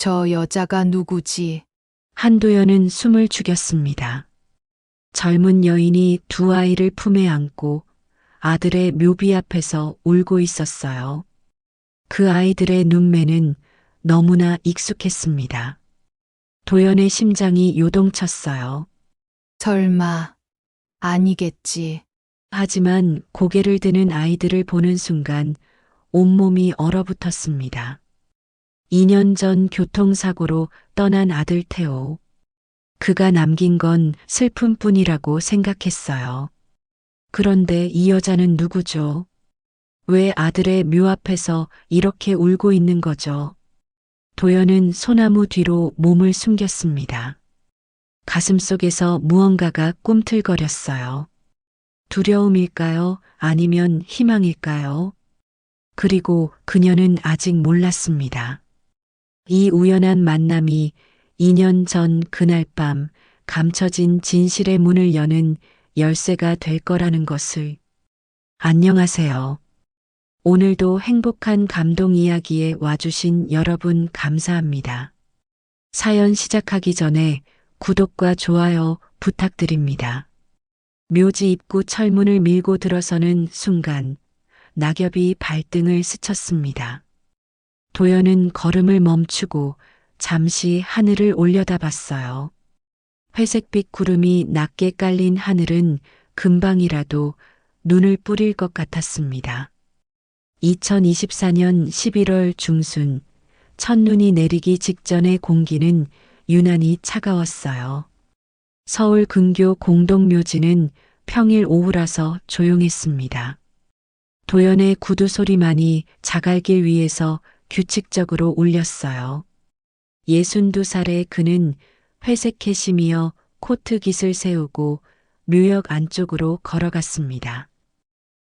저 여자가 누구지? 한도연은 숨을 죽였습니다. 젊은 여인이 두 아이를 품에 안고 아들의 묘비 앞에서 울고 있었어요. 그 아이들의 눈매는 너무나 익숙했습니다. 도연의 심장이 요동쳤어요. 설마, 아니겠지. 하지만 고개를 드는 아이들을 보는 순간 온몸이 얼어붙었습니다. 2년 전 교통사고로 떠난 아들 태호. 그가 남긴 건 슬픔뿐이라고 생각했어요. 그런데 이 여자는 누구죠? 왜 아들의 묘 앞에서 이렇게 울고 있는 거죠? 도연은 소나무 뒤로 몸을 숨겼습니다. 가슴속에서 무언가가 꿈틀거렸어요. 두려움일까요? 아니면 희망일까요? 그리고 그녀는 아직 몰랐습니다. 이 우연한 만남이 2년 전 그날 밤 감춰진 진실의 문을 여는 열쇠가 될 거라는 것을. 안녕하세요. 오늘도 행복한 감동 이야기에 와주신 여러분 감사합니다. 사연 시작하기 전에 구독과 좋아요 부탁드립니다. 묘지 입구 철문을 밀고 들어서는 순간 낙엽이 발등을 스쳤습니다. 도연은 걸음을 멈추고 잠시 하늘을 올려다봤어요. 회색빛 구름이 낮게 깔린 하늘은 금방이라도 눈을 뿌릴 것 같았습니다. 2024년 11월 중순, 첫눈이 내리기 직전의 공기는 유난히 차가웠어요. 서울 근교 공동묘지는 평일 오후라서 조용했습니다. 도연의 구두 소리만이 자갈길 위에서 규칙적으로 울렸어요. 62살의 그는 회색 캐시미어 코트 깃을 세우고 묘역 안쪽으로 걸어갔습니다.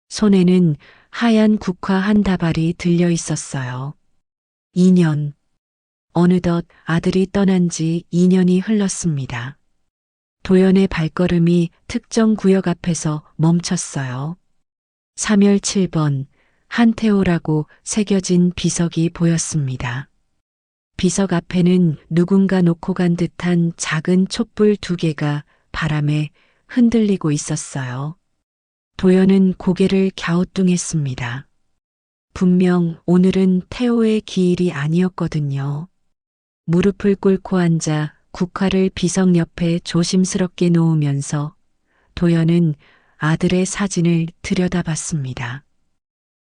손에는 하얀 국화 한 다발이 들려 있었어요. 2년. 어느덧 아들이 떠난 지 2년이 흘렀습니다. 도연의 발걸음이 특정 구역 앞에서 멈췄어요. 3열 7번 한태호라고 새겨진 비석이 보였습니다. 비석 앞에는 누군가 놓고 간 듯한 작은 촛불 2개가 바람에 흔들리고 있었어요. 도연은 고개를 갸우뚱했습니다. 분명 오늘은 태호의 기일이 아니었거든요. 무릎을 꿇고 앉아 국화를 비석 옆에 조심스럽게 놓으면서 도연은 아들의 사진을 들여다봤습니다.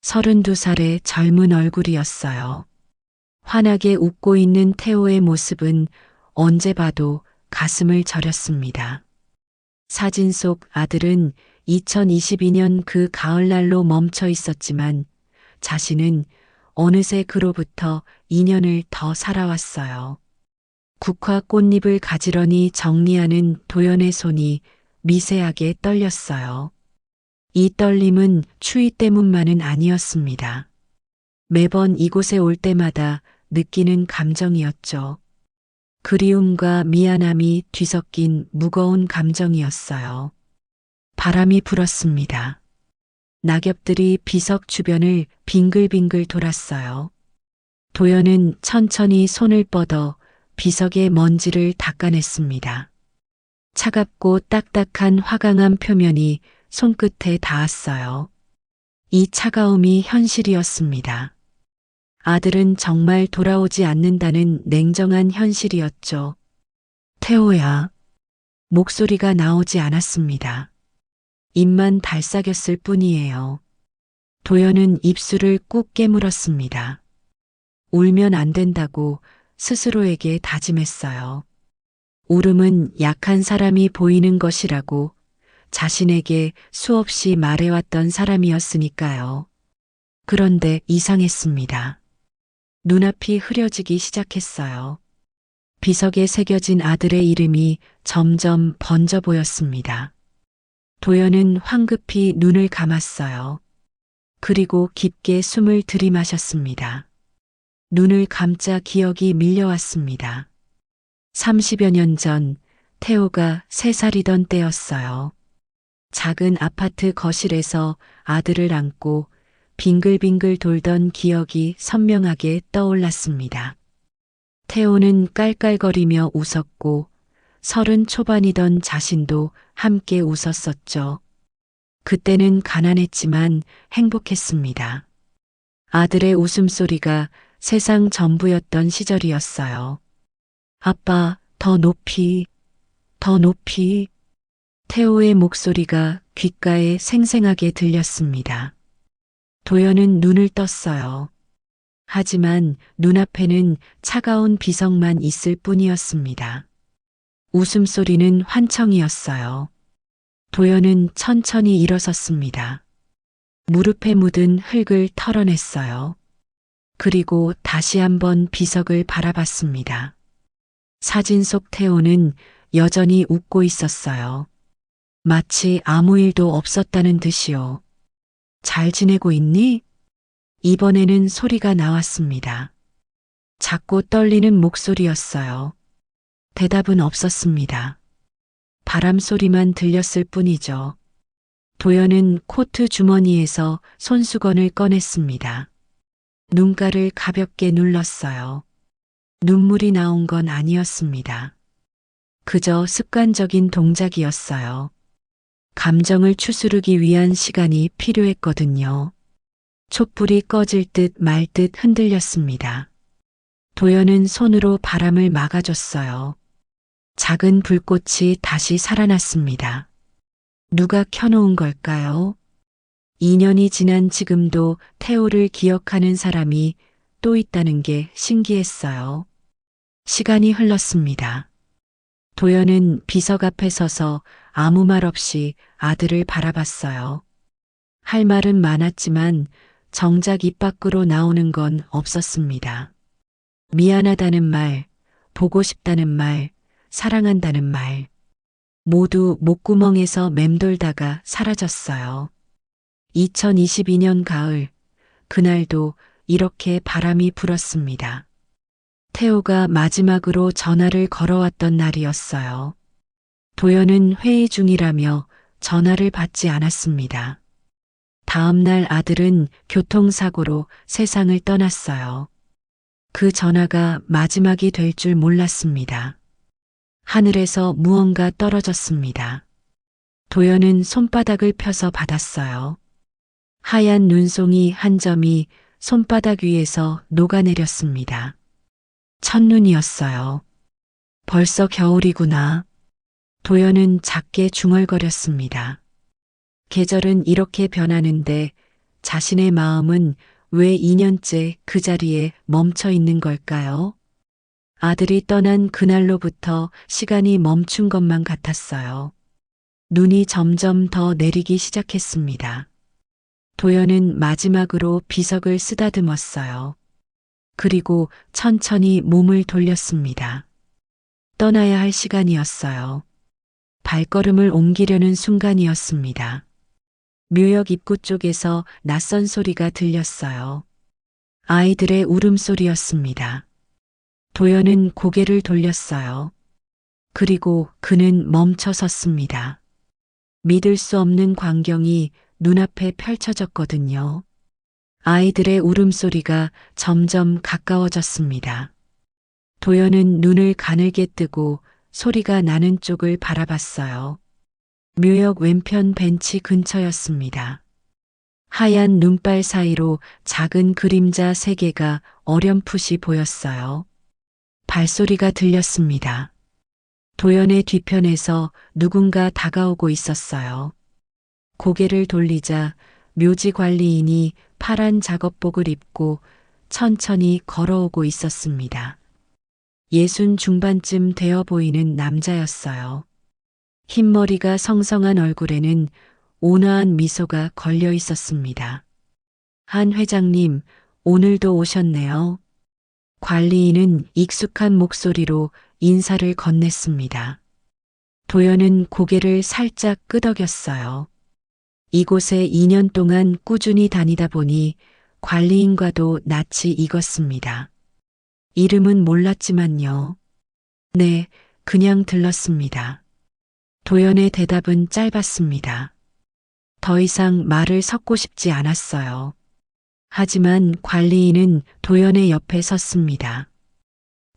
32살의 젊은 얼굴이었어요. 환하게 웃고 있는 태호의 모습은 언제 봐도 가슴을 저렸습니다. 사진 속 아들은 2022년 그 가을날로 멈춰 있었지만 자신은 어느새 그로부터 2년을 더 살아왔어요. 국화 꽃잎을 가지런히 정리하는 도연의 손이 미세하게 떨렸어요. 이 떨림은 추위 때문만은 아니었습니다. 매번 이곳에 올 때마다 느끼는 감정이었죠. 그리움과 미안함이 뒤섞인 무거운 감정이었어요. 바람이 불었습니다. 낙엽들이 비석 주변을 빙글빙글 돌았어요. 도연은 천천히 손을 뻗어 비석의 먼지를 닦아냈습니다. 차갑고 딱딱한 화강암 표면이 손끝에 닿았어요. 이 차가움이 현실이었습니다. 아들은 정말 돌아오지 않는다는 냉정한 현실이었죠. 태호야. 목소리가 나오지 않았습니다. 입만 달싹였을 뿐이에요. 도연은 입술을 꾹 깨물었습니다. 울면 안 된다고 스스로에게 다짐했어요. 울음은 약한 사람이 보이는 것이라고 자신에게 수없이 말해왔던 사람이었으니까요. 그런데 이상했습니다. 눈앞이 흐려지기 시작했어요. 비석에 새겨진 아들의 이름이 점점 번져 보였습니다. 도연은 황급히 눈을 감았어요. 그리고 깊게 숨을 들이마셨습니다. 눈을 감자 기억이 밀려왔습니다. 30여 년 전 태호가 3살이던 때였어요. 작은 아파트 거실에서 아들을 안고 빙글빙글 돌던 기억이 선명하게 떠올랐습니다. 태호는 깔깔거리며 웃었고 30 초반이던 자신도 함께 웃었었죠. 그때는 가난했지만 행복했습니다. 아들의 웃음소리가 세상 전부였던 시절이었어요. 아빠, 더 높이, 더 높이. 태호의 목소리가 귓가에 생생하게 들렸습니다. 도연은 눈을 떴어요. 하지만 눈앞에는 차가운 비석만 있을 뿐이었습니다. 웃음소리는 환청이었어요. 도연은 천천히 일어섰습니다. 무릎에 묻은 흙을 털어냈어요. 그리고 다시 한번 비석을 바라봤습니다. 사진 속 태호는 여전히 웃고 있었어요. 마치 아무 일도 없었다는 듯이요. 잘 지내고 있니? 이번에는 소리가 나왔습니다. 작고 떨리는 목소리였어요. 대답은 없었습니다. 바람 소리만 들렸을 뿐이죠. 도연은 코트 주머니에서 손수건을 꺼냈습니다. 눈가를 가볍게 눌렀어요. 눈물이 나온 건 아니었습니다. 그저 습관적인 동작이었어요. 감정을 추스르기 위한 시간이 필요했거든요. 촛불이 꺼질 듯 말 듯 흔들렸습니다. 도연은 손으로 바람을 막아줬어요. 작은 불꽃이 다시 살아났습니다. 누가 켜놓은 걸까요? 2년이 지난 지금도 태호를 기억하는 사람이 또 있다는 게 신기했어요. 시간이 흘렀습니다. 도연은 비석 앞에 서서 아무 말 없이 아들을 바라봤어요. 할 말은 많았지만 정작 입 밖으로 나오는 건 없었습니다. 미안하다는 말, 보고 싶다는 말, 사랑한다는 말. 모두 목구멍에서 맴돌다가 사라졌어요. 2022년 가을, 그날도 이렇게 바람이 불었습니다. 태호가 마지막으로 전화를 걸어왔던 날이었어요. 도연은 회의 중이라며 전화를 받지 않았습니다. 다음 날 아들은 교통사고로 세상을 떠났어요. 그 전화가 마지막이 될 줄 몰랐습니다. 하늘에서 무언가 떨어졌습니다. 도연은 손바닥을 펴서 받았어요. 하얀 눈송이 한 점이 손바닥 위에서 녹아내렸습니다. 첫눈이었어요. 벌써 겨울이구나. 도연은 작게 중얼거렸습니다. 계절은 이렇게 변하는데 자신의 마음은 왜 2년째 그 자리에 멈춰 있는 걸까요? 아들이 떠난 그날로부터 시간이 멈춘 것만 같았어요. 눈이 점점 더 내리기 시작했습니다. 도연은 마지막으로 비석을 쓰다듬었어요. 그리고 천천히 몸을 돌렸습니다. 떠나야 할 시간이었어요. 발걸음을 옮기려는 순간이었습니다. 묘역 입구 쪽에서 낯선 소리가 들렸어요. 아이들의 울음소리였습니다. 도연은 고개를 돌렸어요. 그리고 그는 멈춰 섰습니다. 믿을 수 없는 광경이 눈앞에 펼쳐졌거든요. 아이들의 울음소리가 점점 가까워졌습니다. 도연은 눈을 가늘게 뜨고 소리가 나는 쪽을 바라봤어요. 묘역 왼편 벤치 근처였습니다. 하얀 눈발 사이로 작은 그림자 3개가 어렴풋이 보였어요. 발소리가 들렸습니다. 도연의 뒤편에서 누군가 다가오고 있었어요. 고개를 돌리자 묘지 관리인이 파란 작업복을 입고 천천히 걸어오고 있었습니다. 60 중반쯤 되어 보이는 남자였어요. 흰머리가 성성한 얼굴에는 온화한 미소가 걸려 있었습니다. 한 회장님, 오늘도 오셨네요. 관리인은 익숙한 목소리로 인사를 건넸습니다. 도연은 고개를 살짝 끄덕였어요. 이곳에 2년 동안 꾸준히 다니다 보니 관리인과도 낯이 익었습니다. 이름은 몰랐지만요. 네, 그냥 들렀습니다. 도연의 대답은 짧았습니다. 더 이상 말을 섞고 싶지 않았어요. 하지만 관리인은 도연의 옆에 섰습니다.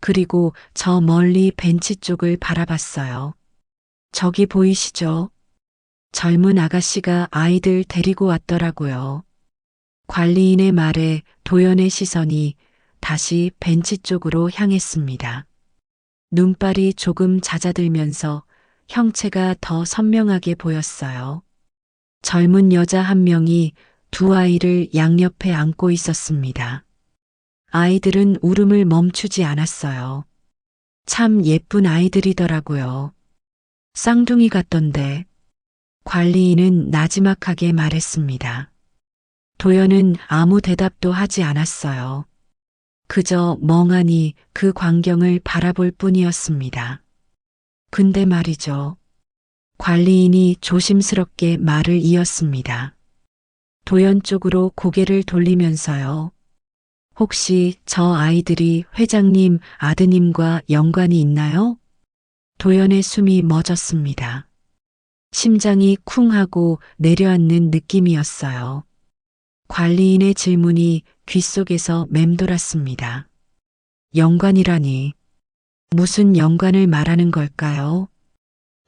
그리고 저 멀리 벤치 쪽을 바라봤어요. 저기 보이시죠? 젊은 아가씨가 아이들 데리고 왔더라고요. 관리인의 말에 도연의 시선이 다시 벤치 쪽으로 향했습니다. 눈발이 조금 잦아들면서 형체가 더 선명하게 보였어요. 젊은 여자 한 명이 두 아이를 양옆에 안고 있었습니다. 아이들은 울음을 멈추지 않았어요. 참 예쁜 아이들이더라고요. 쌍둥이 같던데. 관리인은 나지막하게 말했습니다. 도연은 아무 대답도 하지 않았어요. 그저 멍하니 그 광경을 바라볼 뿐이었습니다. 근데 말이죠. 관리인이 조심스럽게 말을 이었습니다. 도연 쪽으로 고개를 돌리면서요. 혹시 저 아이들이 회장님 아드님과 연관이 있나요? 도연의 숨이 멎었습니다. 심장이 쿵 하고 내려앉는 느낌이었어요. 관리인의 질문이 귓속에서 맴돌았습니다. 연관이라니. 무슨 연관을 말하는 걸까요?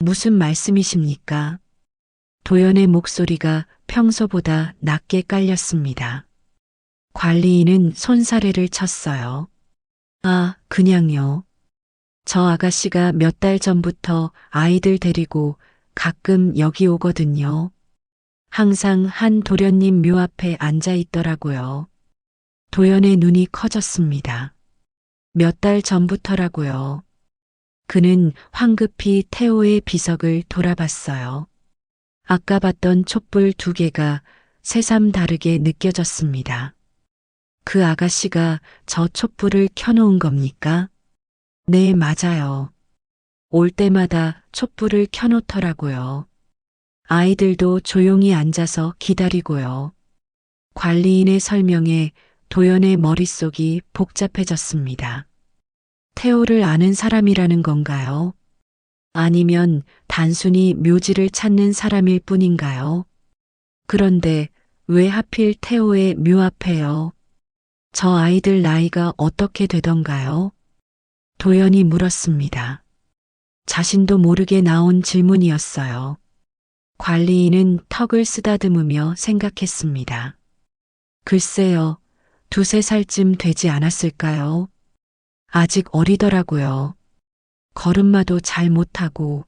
무슨 말씀이십니까? 도연의 목소리가 평소보다 낮게 깔렸습니다. 관리인은 손사래를 쳤어요. 아, 그냥요. 저 아가씨가 몇 달 전부터 아이들 데리고 가끔 여기 오거든요. 항상 한 도련님 묘 앞에 앉아 있더라고요. 도연의 눈이 커졌습니다. 몇 달 전부터라고요. 그는 황급히 태호의 비석을 돌아봤어요. 아까 봤던 촛불 두 개가 새삼 다르게 느껴졌습니다. 그 아가씨가 저 촛불을 켜놓은 겁니까? 네, 맞아요. 올 때마다 촛불을 켜놓더라고요. 아이들도 조용히 앉아서 기다리고요. 관리인의 설명에 도연의 머릿속이 복잡해졌습니다. 태호를 아는 사람이라는 건가요? 아니면 단순히 묘지를 찾는 사람일 뿐인가요? 그런데 왜 하필 태호의 묘 앞에요? 저 아이들 나이가 어떻게 되던가요? 도연이 물었습니다. 자신도 모르게 나온 질문이었어요. 관리인은 턱을 쓰다듬으며 생각했습니다. 글쎄요, 두세 살쯤 되지 않았을까요? 아직 어리더라고요. 걸음마도 잘 못하고.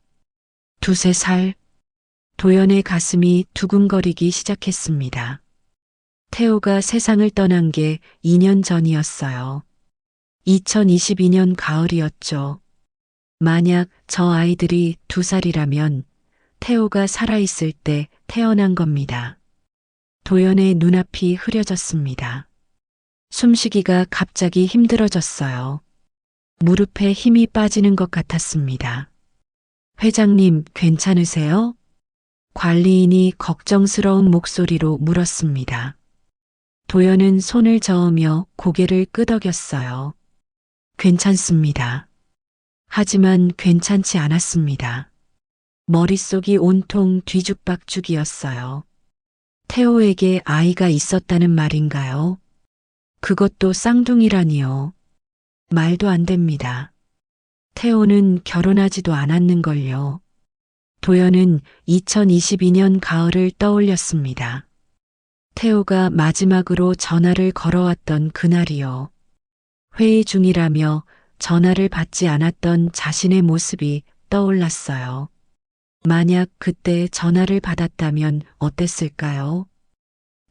두세 살? 도연의 가슴이 두근거리기 시작했습니다. 태호가 세상을 떠난 게 2년 전이었어요. 2022년 가을이었죠. 만약 저 아이들이 2살이라면 태호가 살아있을 때 태어난 겁니다. 도연의 눈앞이 흐려졌습니다. 숨쉬기가 갑자기 힘들어졌어요. 무릎에 힘이 빠지는 것 같았습니다. 회장님, 괜찮으세요? 관리인이 걱정스러운 목소리로 물었습니다. 도연은 손을 저으며 고개를 끄덕였어요. 괜찮습니다. 하지만 괜찮지 않았습니다. 머릿속이 온통 뒤죽박죽이었어요. 태호에게 아이가 있었다는 말인가요? 그것도 쌍둥이라니요. 말도 안 됩니다. 태호는 결혼하지도 않았는걸요. 도연은 2022년 가을을 떠올렸습니다. 태호가 마지막으로 전화를 걸어왔던 그날이요. 회의 중이라며 전화를 받지 않았던 자신의 모습이 떠올랐어요. 만약 그때 전화를 받았다면 어땠을까요?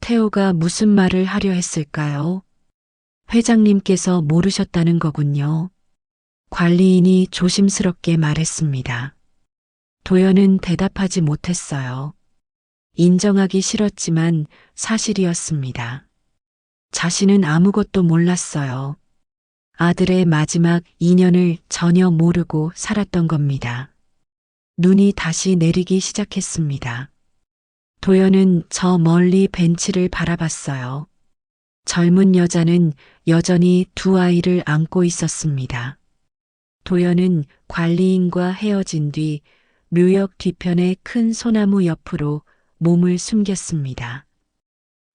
태호가 무슨 말을 하려 했을까요? 회장님께서 모르셨다는 거군요. 관리인이 조심스럽게 말했습니다. 도연은 대답하지 못했어요. 인정하기 싫었지만 사실이었습니다. 자신은 아무것도 몰랐어요. 아들의 마지막 2년을 전혀 모르고 살았던 겁니다. 눈이 다시 내리기 시작했습니다. 도연은 저 멀리 벤치를 바라봤어요. 젊은 여자는 여전히 두 아이를 안고 있었습니다. 도연은 관리인과 헤어진 뒤 묘역 뒤편의 큰 소나무 옆으로 몸을 숨겼습니다.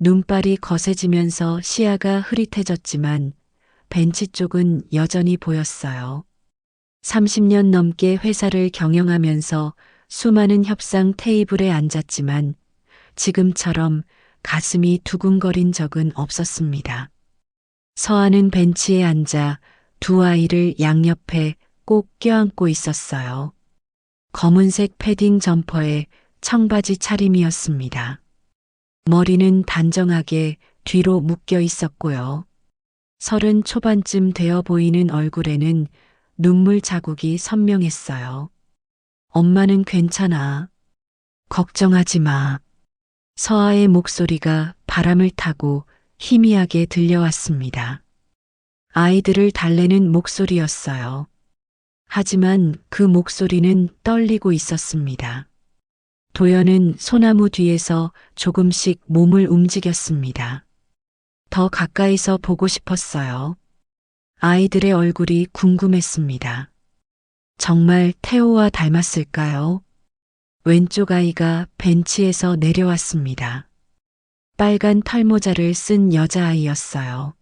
눈발이 거세지면서 시야가 흐릿해졌지만 벤치 쪽은 여전히 보였어요. 30년 넘게 회사를 경영하면서 수많은 협상 테이블에 앉았지만 지금처럼 가슴이 두근거린 적은 없었습니다. 서아는 벤치에 앉아 두 아이를 양옆에 꼭 껴안고 있었어요. 검은색 패딩 점퍼에 청바지 차림이었습니다. 머리는 단정하게 뒤로 묶여 있었고요. 30 초반쯤 되어 보이는 얼굴에는 눈물 자국이 선명했어요. 엄마는 괜찮아. 걱정하지 마. 서아의 목소리가 바람을 타고 희미하게 들려왔습니다. 아이들을 달래는 목소리였어요. 하지만 그 목소리는 떨리고 있었습니다. 도연은 소나무 뒤에서 조금씩 몸을 움직였습니다. 더 가까이서 보고 싶었어요. 아이들의 얼굴이 궁금했습니다. 정말 태호와 닮았을까요? 왼쪽 아이가 벤치에서 내려왔습니다. 빨간 털모자를 쓴 여자아이였어요.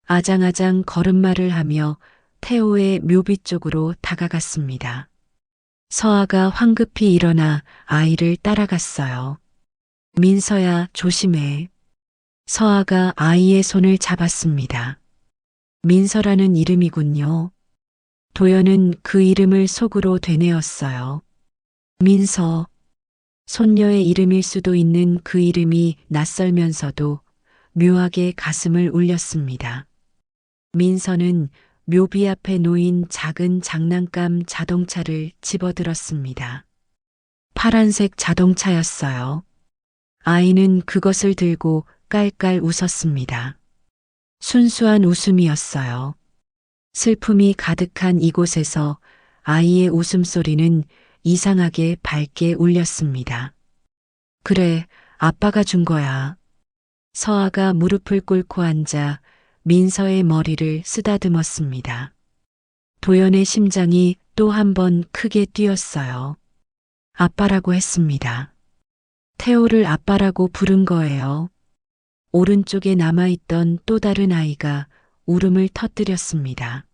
아장아장 걸음마를 하며 태호의 묘비 쪽으로 다가갔습니다. 서아가 황급히 일어나 아이를 따라갔어요. 민서야, 조심해. 서아가 아이의 손을 잡았습니다. 민서라는 이름이군요. 도연은 그 이름을 속으로 되뇌었어요. 민서. 손녀의 이름일 수도 있는 그 이름이 낯설면서도 묘하게 가슴을 울렸습니다. 민서는 묘비 앞에 놓인 작은 장난감 자동차를 집어들었습니다. 파란색 자동차였어요. 아이는 그것을 들고 깔깔 웃었습니다. 순수한 웃음이었어요. 슬픔이 가득한 이곳에서 아이의 웃음소리는 이상하게 밝게 울렸습니다. 그래, 아빠가 준 거야. 서아가 무릎을 꿇고 앉아 민서의 머리를 쓰다듬었습니다. 도연의 심장이 또 한 번 크게 뛰었어요. 아빠라고 했습니다. 태호를 아빠라고 부른 거예요. 오른쪽에 남아있던 또 다른 아이가 울음을 터뜨렸습니다.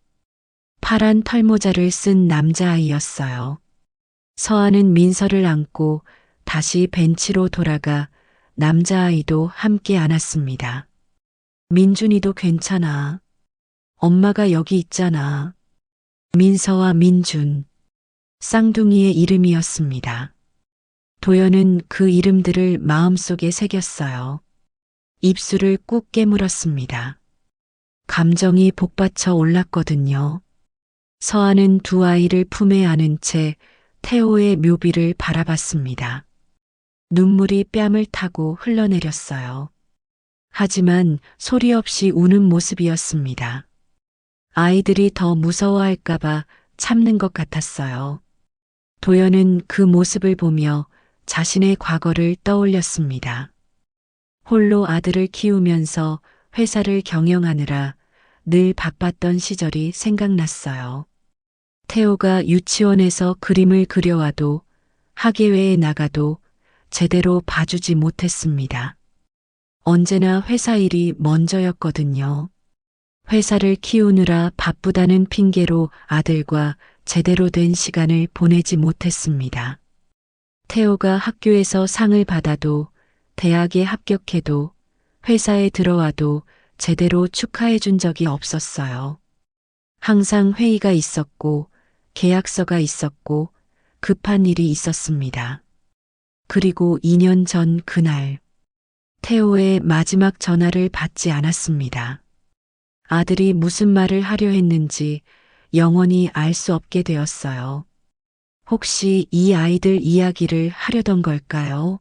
파란 털모자를 쓴 남자아이였어요. 서아는 민서를 안고 다시 벤치로 돌아가 남자아이도 함께 안았습니다. 민준이도 괜찮아. 엄마가 여기 있잖아. 민서와 민준. 쌍둥이의 이름이었습니다. 도연은 그 이름들을 마음속에 새겼어요. 입술을 꾹 깨물었습니다. 감정이 복받쳐 올랐거든요. 서아는 두 아이를 품에 안은 채 태호의 묘비를 바라봤습니다. 눈물이 뺨을 타고 흘러내렸어요. 하지만 소리 없이 우는 모습이었습니다. 아이들이 더 무서워할까봐 참는 것 같았어요. 도연은 그 모습을 보며 자신의 과거를 떠올렸습니다. 홀로 아들을 키우면서 회사를 경영하느라 늘 바빴던 시절이 생각났어요. 태호가 유치원에서 그림을 그려와도 학예회에 나가도 제대로 봐주지 못했습니다. 언제나 회사 일이 먼저였거든요. 회사를 키우느라 바쁘다는 핑계로 아들과 제대로 된 시간을 보내지 못했습니다. 태호가 학교에서 상을 받아도 대학에 합격해도 회사에 들어와도 제대로 축하해 준 적이 없었어요. 항상 회의가 있었고 계약서가 있었고 급한 일이 있었습니다. 그리고 2년 전 그날 태호의 마지막 전화를 받지 않았습니다. 아들이 무슨 말을 하려 했는지 영원히 알 수 없게 되었어요. 혹시 이 아이들 이야기를 하려던 걸까요?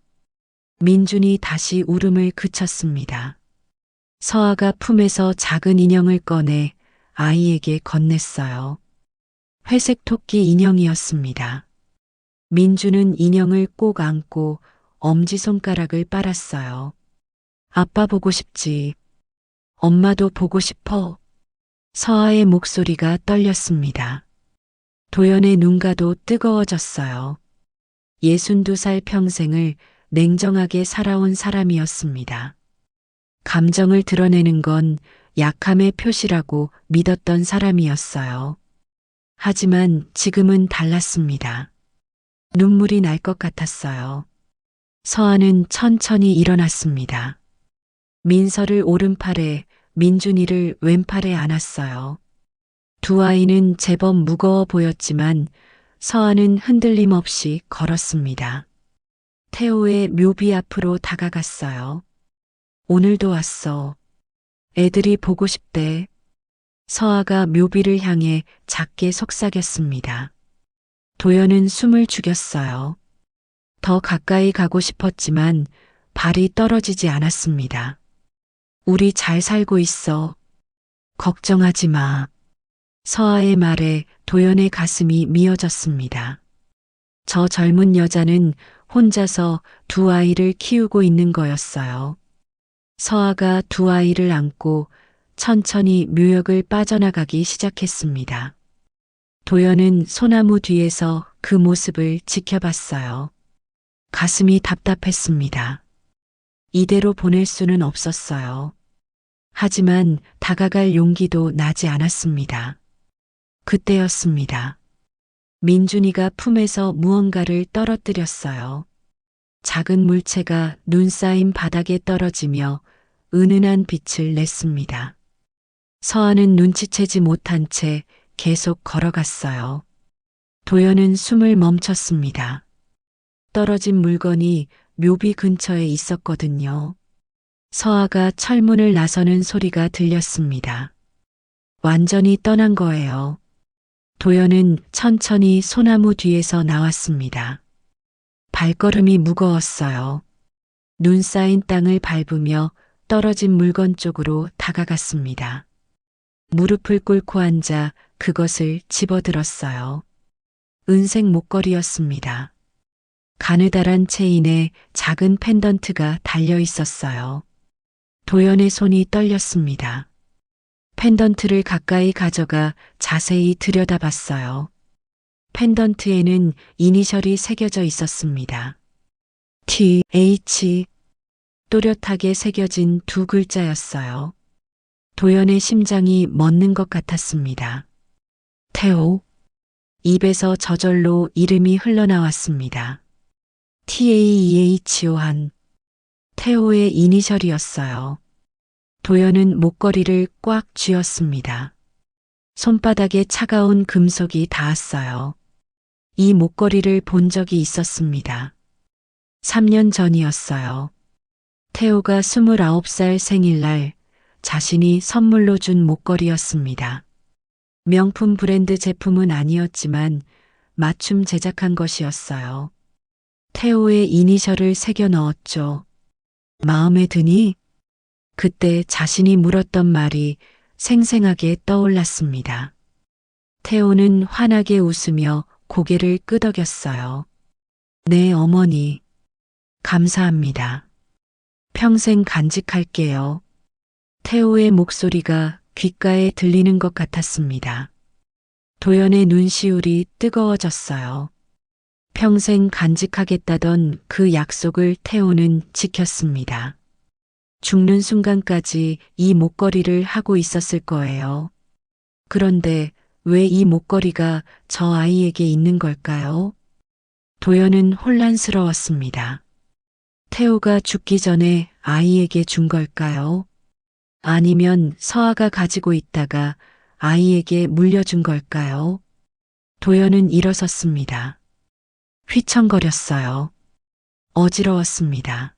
민준이 다시 울음을 그쳤습니다. 서아가 품에서 작은 인형을 꺼내 아이에게 건넸어요. 회색 토끼 인형이었습니다. 민준은 인형을 꼭 안고 엄지손가락을 빨았어요. 아빠 보고 싶지. 엄마도 보고 싶어. 서아의 목소리가 떨렸습니다. 도연의 눈가도 뜨거워졌어요. 62살 평생을 냉정하게 살아온 사람이었습니다. 감정을 드러내는 건 약함의 표시라고 믿었던 사람이었어요. 하지만 지금은 달랐습니다. 눈물이 날 것 같았어요. 서아는 천천히 일어났습니다. 민서를 오른팔에, 민준이를 왼팔에 안았어요. 두 아이는 제법 무거워 보였지만 서아는 흔들림 없이 걸었습니다. 태호의 묘비 앞으로 다가갔어요. 오늘도 왔어. 애들이 보고 싶대. 서아가 묘비를 향해 작게 속삭였습니다. 도연은 숨을 죽였어요. 더 가까이 가고 싶었지만 발이 떨어지지 않았습니다. 우리 잘 살고 있어. 걱정하지 마. 서아의 말에 도연의 가슴이 미어졌습니다. 저 젊은 여자는 혼자서 두 아이를 키우고 있는 거였어요. 서아가 두 아이를 안고 천천히 묘역을 빠져나가기 시작했습니다. 도연은 소나무 뒤에서 그 모습을 지켜봤어요. 가슴이 답답했습니다. 이대로 보낼 수는 없었어요. 하지만 다가갈 용기도 나지 않았습니다. 그때였습니다. 민준이가 품에서 무언가를 떨어뜨렸어요. 작은 물체가 눈 쌓인 바닥에 떨어지며 은은한 빛을 냈습니다. 서아는 눈치채지 못한 채 계속 걸어갔어요. 도연은 숨을 멈췄습니다. 떨어진 물건이 묘비 근처에 있었거든요. 서아가 철문을 나서는 소리가 들렸습니다. 완전히 떠난 거예요. 도연은 천천히 소나무 뒤에서 나왔습니다. 발걸음이 무거웠어요. 눈 쌓인 땅을 밟으며 떨어진 물건 쪽으로 다가갔습니다. 무릎을 꿇고 앉아 그것을 집어들었어요. 은색 목걸이였습니다. 가느다란 체인에 작은 펜던트가 달려 있었어요. 도연의 손이 떨렸습니다. 펜던트를 가까이 가져가 자세히 들여다봤어요. 펜던트에는 이니셜이 새겨져 있었습니다. TH. 또렷하게 새겨진 두 글자였어요. 도연의 심장이 멎는 것 같았습니다. 태호. 입에서 저절로 이름이 흘러나왔습니다. TAEHO한. 태호의 이니셜이었어요. 도연은 목걸이를 꽉 쥐었습니다. 손바닥에 차가운 금속이 닿았어요. 이 목걸이를 본 적이 있었습니다. 3년 전이었어요. 태호가 29살 생일날 자신이 선물로 준 목걸이였습니다. 명품 브랜드 제품은 아니었지만 맞춤 제작한 것이었어요. 태호의 이니셜을 새겨 넣었죠. 마음에 드니? 그때 자신이 물었던 말이 생생하게 떠올랐습니다. 태호는 환하게 웃으며 고개를 끄덕였어요. 네, 어머니. 감사합니다. 평생 간직할게요. 태호의 목소리가 귓가에 들리는 것 같았습니다. 도연의 눈시울이 뜨거워졌어요. 평생 간직하겠다던 그 약속을 태호는 지켰습니다. 죽는 순간까지 이 목걸이를 하고 있었을 거예요. 그런데 왜 이 목걸이가 저 아이에게 있는 걸까요? 도연은 혼란스러웠습니다. 태호가 죽기 전에 아이에게 준 걸까요? 아니면 서아가 가지고 있다가 아이에게 물려준 걸까요? 도연은 일어섰습니다. 휘청거렸어요. 어지러웠습니다.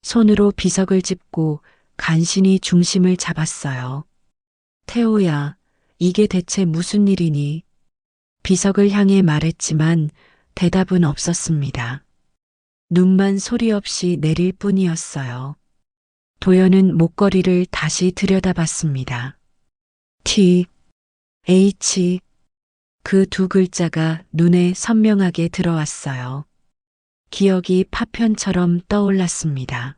손으로 비석을 짚고 간신히 중심을 잡았어요. 태호야, 이게 대체 무슨 일이니? 비석을 향해 말했지만 대답은 없었습니다. 눈만 소리 없이 내릴 뿐이었어요. 도연은 목걸이를 다시 들여다봤습니다. T, H. 그 두 글자가 눈에 선명하게 들어왔어요. 기억이 파편처럼 떠올랐습니다.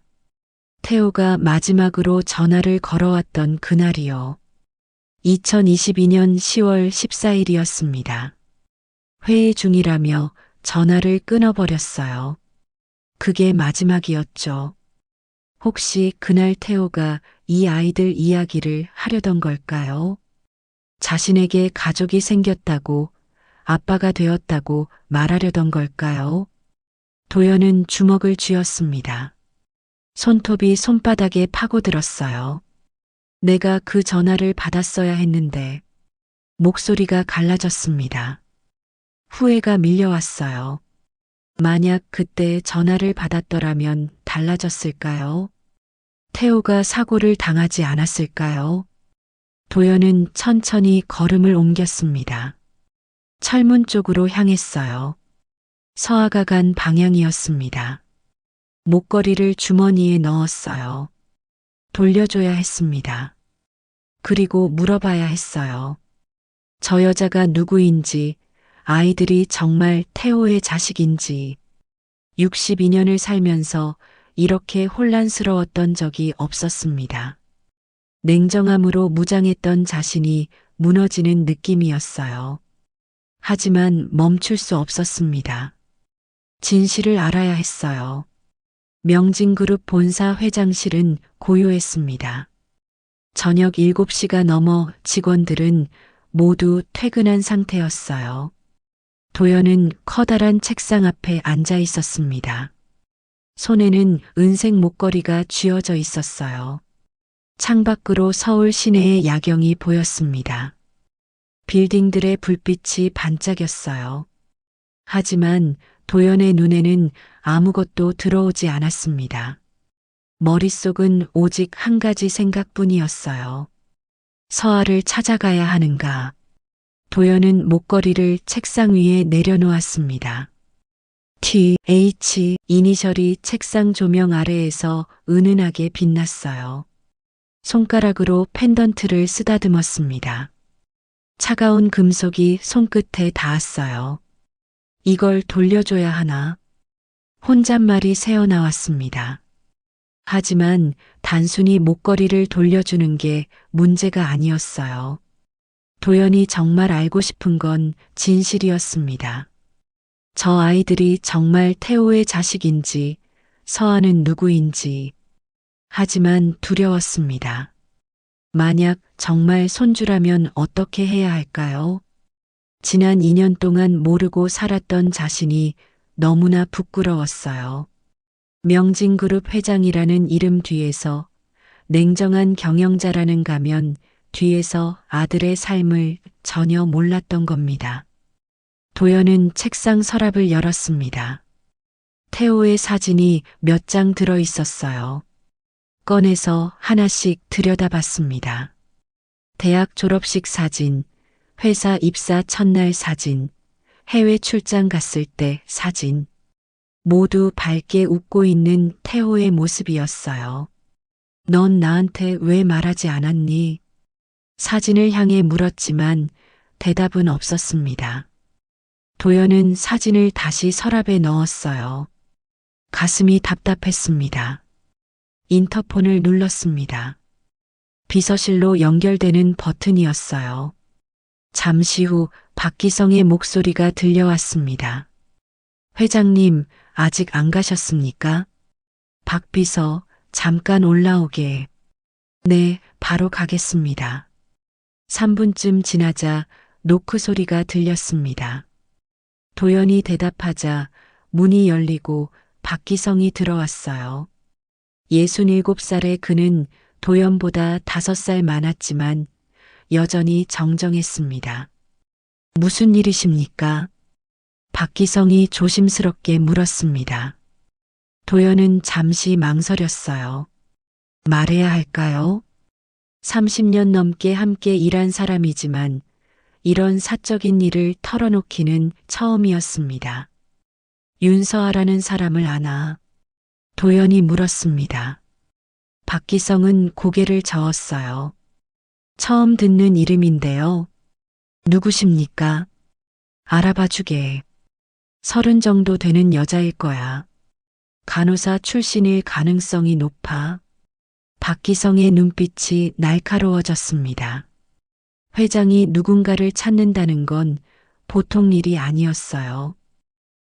태호가 마지막으로 전화를 걸어왔던 그날이요. 2022년 10월 14일이었습니다. 회의 중이라며 전화를 끊어버렸어요. 그게 마지막이었죠. 혹시 그날 태호가 이 아이들 이야기를 하려던 걸까요? 자신에게 가족이 생겼다고, 아빠가 되었다고 말하려던 걸까요? 도연은 주먹을 쥐었습니다. 손톱이 손바닥에 파고들었어요. 내가 그 전화를 받았어야 했는데, 목소리가 갈라졌습니다. 후회가 밀려왔어요. 만약 그때 전화를 받았더라면 달라졌을까요? 태호가 사고를 당하지 않았을까요? 도연은 천천히 걸음을 옮겼습니다. 철문 쪽으로 향했어요. 서아가 간 방향이었습니다. 목걸이를 주머니에 넣었어요. 돌려줘야 했습니다. 그리고 물어봐야 했어요. 저 여자가 누구인지, 아이들이 정말 태호의 자식인지. 62년을 살면서 이렇게 혼란스러웠던 적이 없었습니다. 냉정함으로 무장했던 자신이 무너지는 느낌이었어요. 하지만 멈출 수 없었습니다. 진실을 알아야 했어요. 명진그룹 본사 회장실은 고요했습니다. 저녁 7시가 넘어 직원들은 모두 퇴근한 상태였어요. 도연은 커다란 책상 앞에 앉아 있었습니다. 손에는 은색 목걸이가 쥐어져 있었어요. 창밖으로 서울 시내의 야경이 보였습니다. 빌딩들의 불빛이 반짝였어요. 하지만 도연의 눈에는 아무것도 들어오지 않았습니다. 머릿속은 오직 한 가지 생각뿐이었어요. 서아를 찾아가야 하는가. 도연은 목걸이를 책상 위에 내려놓았습니다. TH 이니셜이 책상 조명 아래에서 은은하게 빛났어요. 손가락으로 펜던트를 쓰다듬었습니다. 차가운 금속이 손끝에 닿았어요. 이걸 돌려줘야 하나? 혼잣말이 새어나왔습니다. 하지만 단순히 목걸이를 돌려주는 게 문제가 아니었어요. 도연이 정말 알고 싶은 건 진실이었습니다. 저 아이들이 정말 태호의 자식인지, 서아는 누구인지. 하지만 두려웠습니다. 만약 정말 손주라면 어떻게 해야 할까요? 지난 2년 동안 모르고 살았던 자신이 너무나 부끄러웠어요. 명진그룹 회장이라는 이름 뒤에서, 냉정한 경영자라는 가면 뒤에서 아들의 삶을 전혀 몰랐던 겁니다. 도연은 책상 서랍을 열었습니다. 태호의 사진이 몇 장 들어 있었어요. 꺼내서 하나씩 들여다봤습니다. 대학 졸업식 사진, 회사 입사 첫날 사진, 해외 출장 갔을 때 사진. 모두 밝게 웃고 있는 태호의 모습이었어요. 넌 나한테 왜 말하지 않았니? 사진을 향해 물었지만 대답은 없었습니다. 도연은 사진을 다시 서랍에 넣었어요. 가슴이 답답했습니다. 인터폰을 눌렀습니다. 비서실로 연결되는 버튼이었어요. 잠시 후 박기성의 목소리가 들려왔습니다. 회장님, 아직 안 가셨습니까? 박 비서, 잠깐 올라오게. 네, 바로 가겠습니다. 3분쯤 지나자 노크 소리가 들렸습니다. 도연이 대답하자 문이 열리고 박기성이 들어왔어요. 67살의 그는 도연보다 5살 많았지만 여전히 정정했습니다. 무슨 일이십니까? 박기성이 조심스럽게 물었습니다. 도연은 잠시 망설였어요. 말해야 할까요? 30년 넘게 함께 일한 사람이지만 이런 사적인 일을 털어놓기는 처음이었습니다. 윤서아라는 사람을 아나? 도연이 물었습니다. 박기성은 고개를 저었어요. 처음 듣는 이름인데요. 누구십니까? 알아봐 주게. 30 정도 되는 여자일 거야. 간호사 출신일 가능성이 높아. 박기성의 눈빛이 날카로워졌습니다. 회장이 누군가를 찾는다는 건 보통 일이 아니었어요.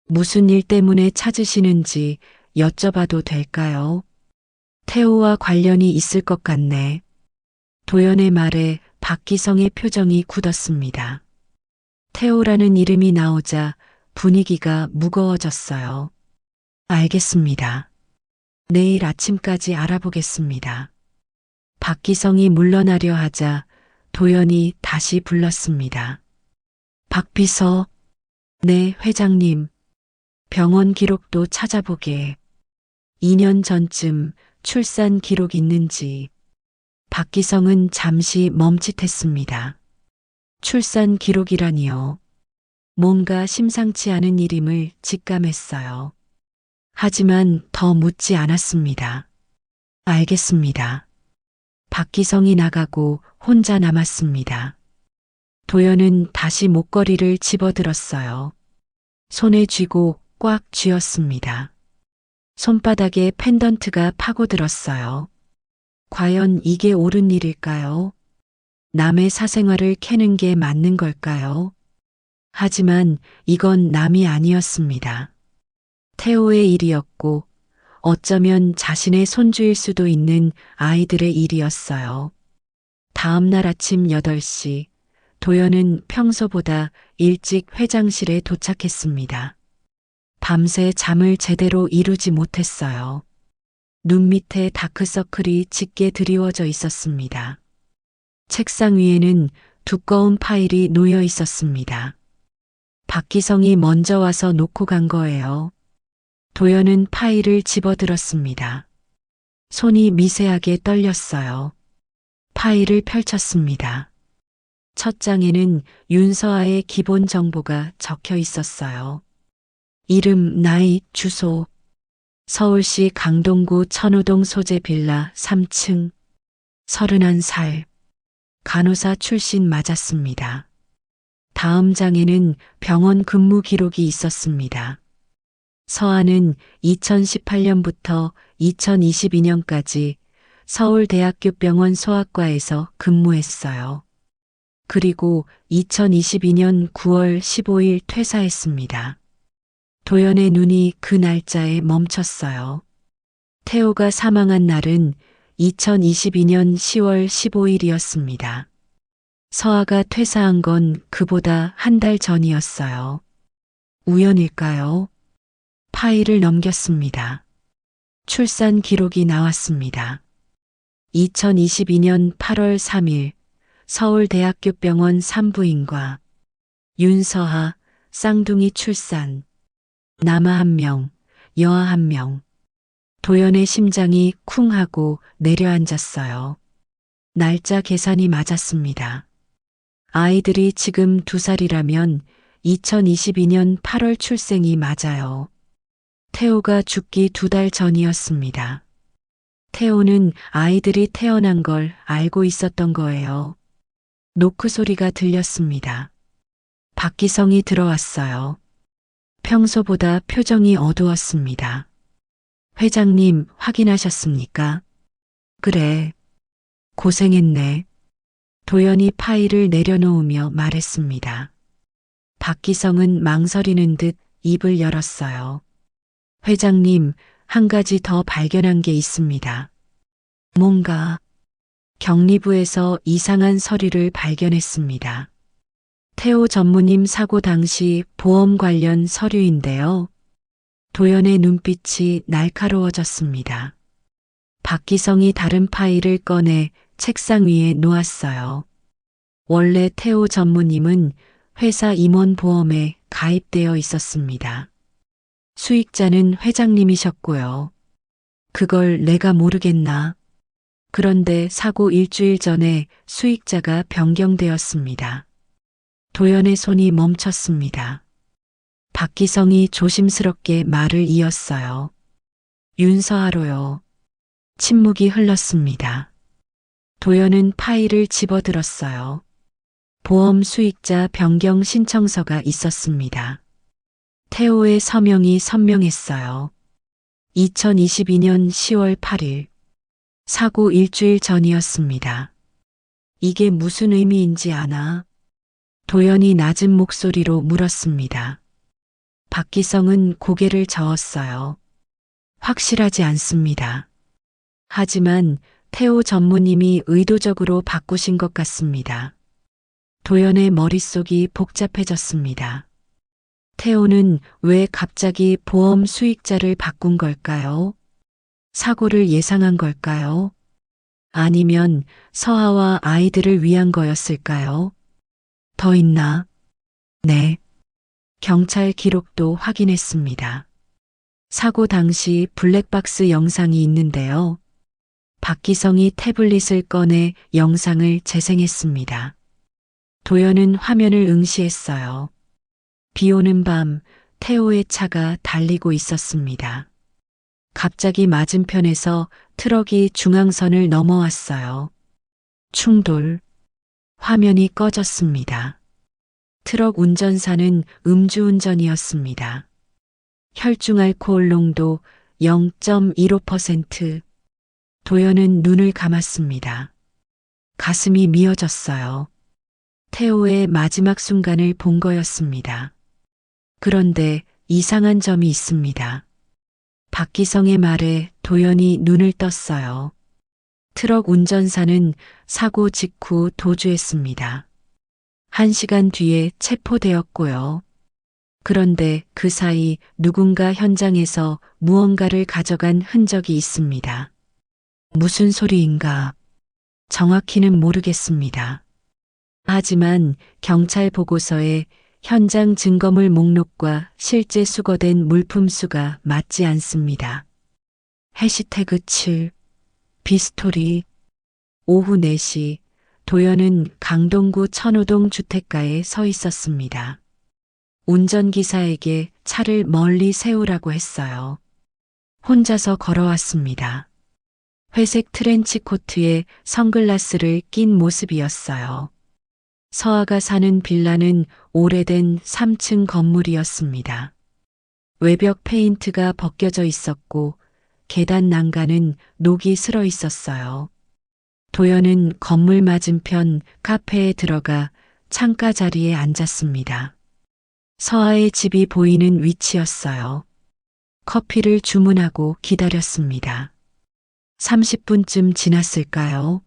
무슨 일 때문에 찾으시는지 여쭤봐도 될까요? 태호와 관련이 있을 것 같네. 도연의 말에 박기성의 표정이 굳었습니다. 태호라는 이름이 나오자 분위기가 무거워졌어요. 알겠습니다. 내일 아침까지 알아보겠습니다. 박기성이 물러나려 하자 도연이 다시 불렀습니다. 박비서, 네, 회장님. 병원 기록도 찾아보게. 2년 전쯤 출산 기록 있는지. 박기성은 잠시 멈칫했습니다. 출산 기록이라니요. 뭔가 심상치 않은 일임을 직감했어요. 하지만 더 묻지 않았습니다. 알겠습니다. 박기성이 나가고 혼자 남았습니다. 도연은 다시 목걸이를 집어들었어요. 손에 쥐고 꽉 쥐었습니다. 손바닥에 펜던트가 파고들었어요. 과연 이게 옳은 일일까요? 남의 사생활을 캐는 게 맞는 걸까요? 하지만 이건 남이 아니었습니다. 태호의 일이었고 어쩌면 자신의 손주일 수도 있는 아이들의 일이었어요. 다음 날 아침 8시 도연은 평소보다 일찍 회장실에 도착했습니다. 밤새 잠을 제대로 이루지 못했어요. 눈 밑에 다크서클이 짙게 드리워져 있었습니다. 책상 위에는 두꺼운 파일이 놓여 있었습니다. 박기성이 먼저 와서 놓고 간 거예요. 도연은 파일을 집어들었습니다. 손이 미세하게 떨렸어요. 파일을 펼쳤습니다. 첫 장에는 윤서아의 기본 정보가 적혀 있었어요. 이름, 나이, 주소. 서울시 강동구 천호동 소재 빌라 3층. 31살. 간호사 출신 맞았습니다. 다음 장에는 병원 근무 기록이 있었습니다. 서아는 2018년부터 2022년까지 서울대학교 병원 소아과에서 근무했어요. 그리고 2022년 9월 15일 퇴사했습니다. 도연의 눈이 그 날짜에 멈췄어요. 태호가 사망한 날은 2022년 10월 15일이었습니다. 서아가 퇴사한 건 그보다 한 달 전이었어요. 우연일까요? 파일을 넘겼습니다. 출산 기록이 나왔습니다. 2022년 8월 3일 서울대학교 병원 산부인과 윤서아 쌍둥이 출산. 남아 1명, 여아 1명. 도연의 심장이 쿵 하고 내려앉았어요. 날짜 계산이 맞았습니다. 아이들이 지금 2살이라면 2022년 8월 출생이 맞아요. 태호가 죽기 2달 전이었습니다. 태호는 아이들이 태어난 걸 알고 있었던 거예요. 노크 소리가 들렸습니다. 박기성이 들어왔어요. 평소보다 표정이 어두웠습니다. 회장님, 확인하셨습니까? 그래. 고생했네. 도연이 파일을 내려놓으며 말했습니다. 박기성은 망설이는 듯 입을 열었어요. 회장님, 한 가지 더 발견한 게 있습니다. 뭔가 격리부에서 이상한 서류를 발견했습니다. 태호 전무님 사고 당시 보험 관련 서류인데요. 도연의 눈빛이 날카로워졌습니다. 박기성이 다른 파일을 꺼내 책상 위에 놓았어요. 원래 태호 전무님은 회사 임원보험에 가입되어 있었습니다. 수익자는 회장님이셨고요. 그걸 내가 모르겠나? 그런데 사고 일주일 전에 수익자가 변경되었습니다. 도연의 손이 멈췄습니다. 박기성이 조심스럽게 말을 이었어요. 윤서아로요. 침묵이 흘렀습니다. 도연은 파일을 집어들었어요. 보험 수익자 변경 신청서가 있었습니다. 태호의 서명이 선명했어요. 2022년 10월 8일. 사고 일주일 전이었습니다. 이게 무슨 의미인지 아나? 도연이 낮은 목소리로 물었습니다. 박기성은 고개를 저었어요. 확실하지 않습니다. 하지만 태호 전무님이 의도적으로 바꾸신 것 같습니다. 도연의 머릿속이 복잡해졌습니다. 태호는 왜 갑자기 보험 수익자를 바꾼 걸까요? 사고를 예상한 걸까요? 아니면 서아와 아이들을 위한 거였을까요? 더 있나? 네. 경찰 기록도 확인했습니다. 사고 당시 블랙박스 영상이 있는데요. 박기성이 태블릿을 꺼내 영상을 재생했습니다. 도연은 화면을 응시했어요. 비 오는 밤 태호의 차가 달리고 있었습니다. 갑자기 맞은편에서 트럭이 중앙선을 넘어왔어요. 충돌. 화면이 꺼졌습니다. 트럭 운전사는 음주운전이었습니다. 혈중 알코올 농도 0.15%. 도연은 눈을 감았습니다. 가슴이 미어졌어요. 태호의 마지막 순간을 본 거였습니다. 그런데 이상한 점이 있습니다. 박기성의 말에 도연이 눈을 떴어요. 트럭 운전사는 사고 직후 도주했습니다. 1시간 뒤에 체포되었고요. 그런데 그 사이 누군가 현장에서 무언가를 가져간 흔적이 있습니다. 무슨 소리인가? 정확히는 모르겠습니다. 하지만 경찰 보고서에 현장 증거물 목록과 실제 수거된 물품 수가 맞지 않습니다. 해시태그 7. 비스토리. 오후 4시 도연은 강동구 천호동 주택가에 서 있었습니다. 운전기사에게 차를 멀리 세우라고 했어요. 혼자서 걸어왔습니다. 회색 트렌치 코트에 선글라스를 낀 모습이었어요. 서아가 사는 빌라는 오래된 3층 건물이었습니다. 외벽 페인트가 벗겨져 있었고 계단 난간은 녹이 슬어 있었어요. 도연은 건물 맞은편 카페에 들어가 창가 자리에 앉았습니다. 서아의 집이 보이는 위치였어요. 커피를 주문하고 기다렸습니다. 30분쯤 지났을까요?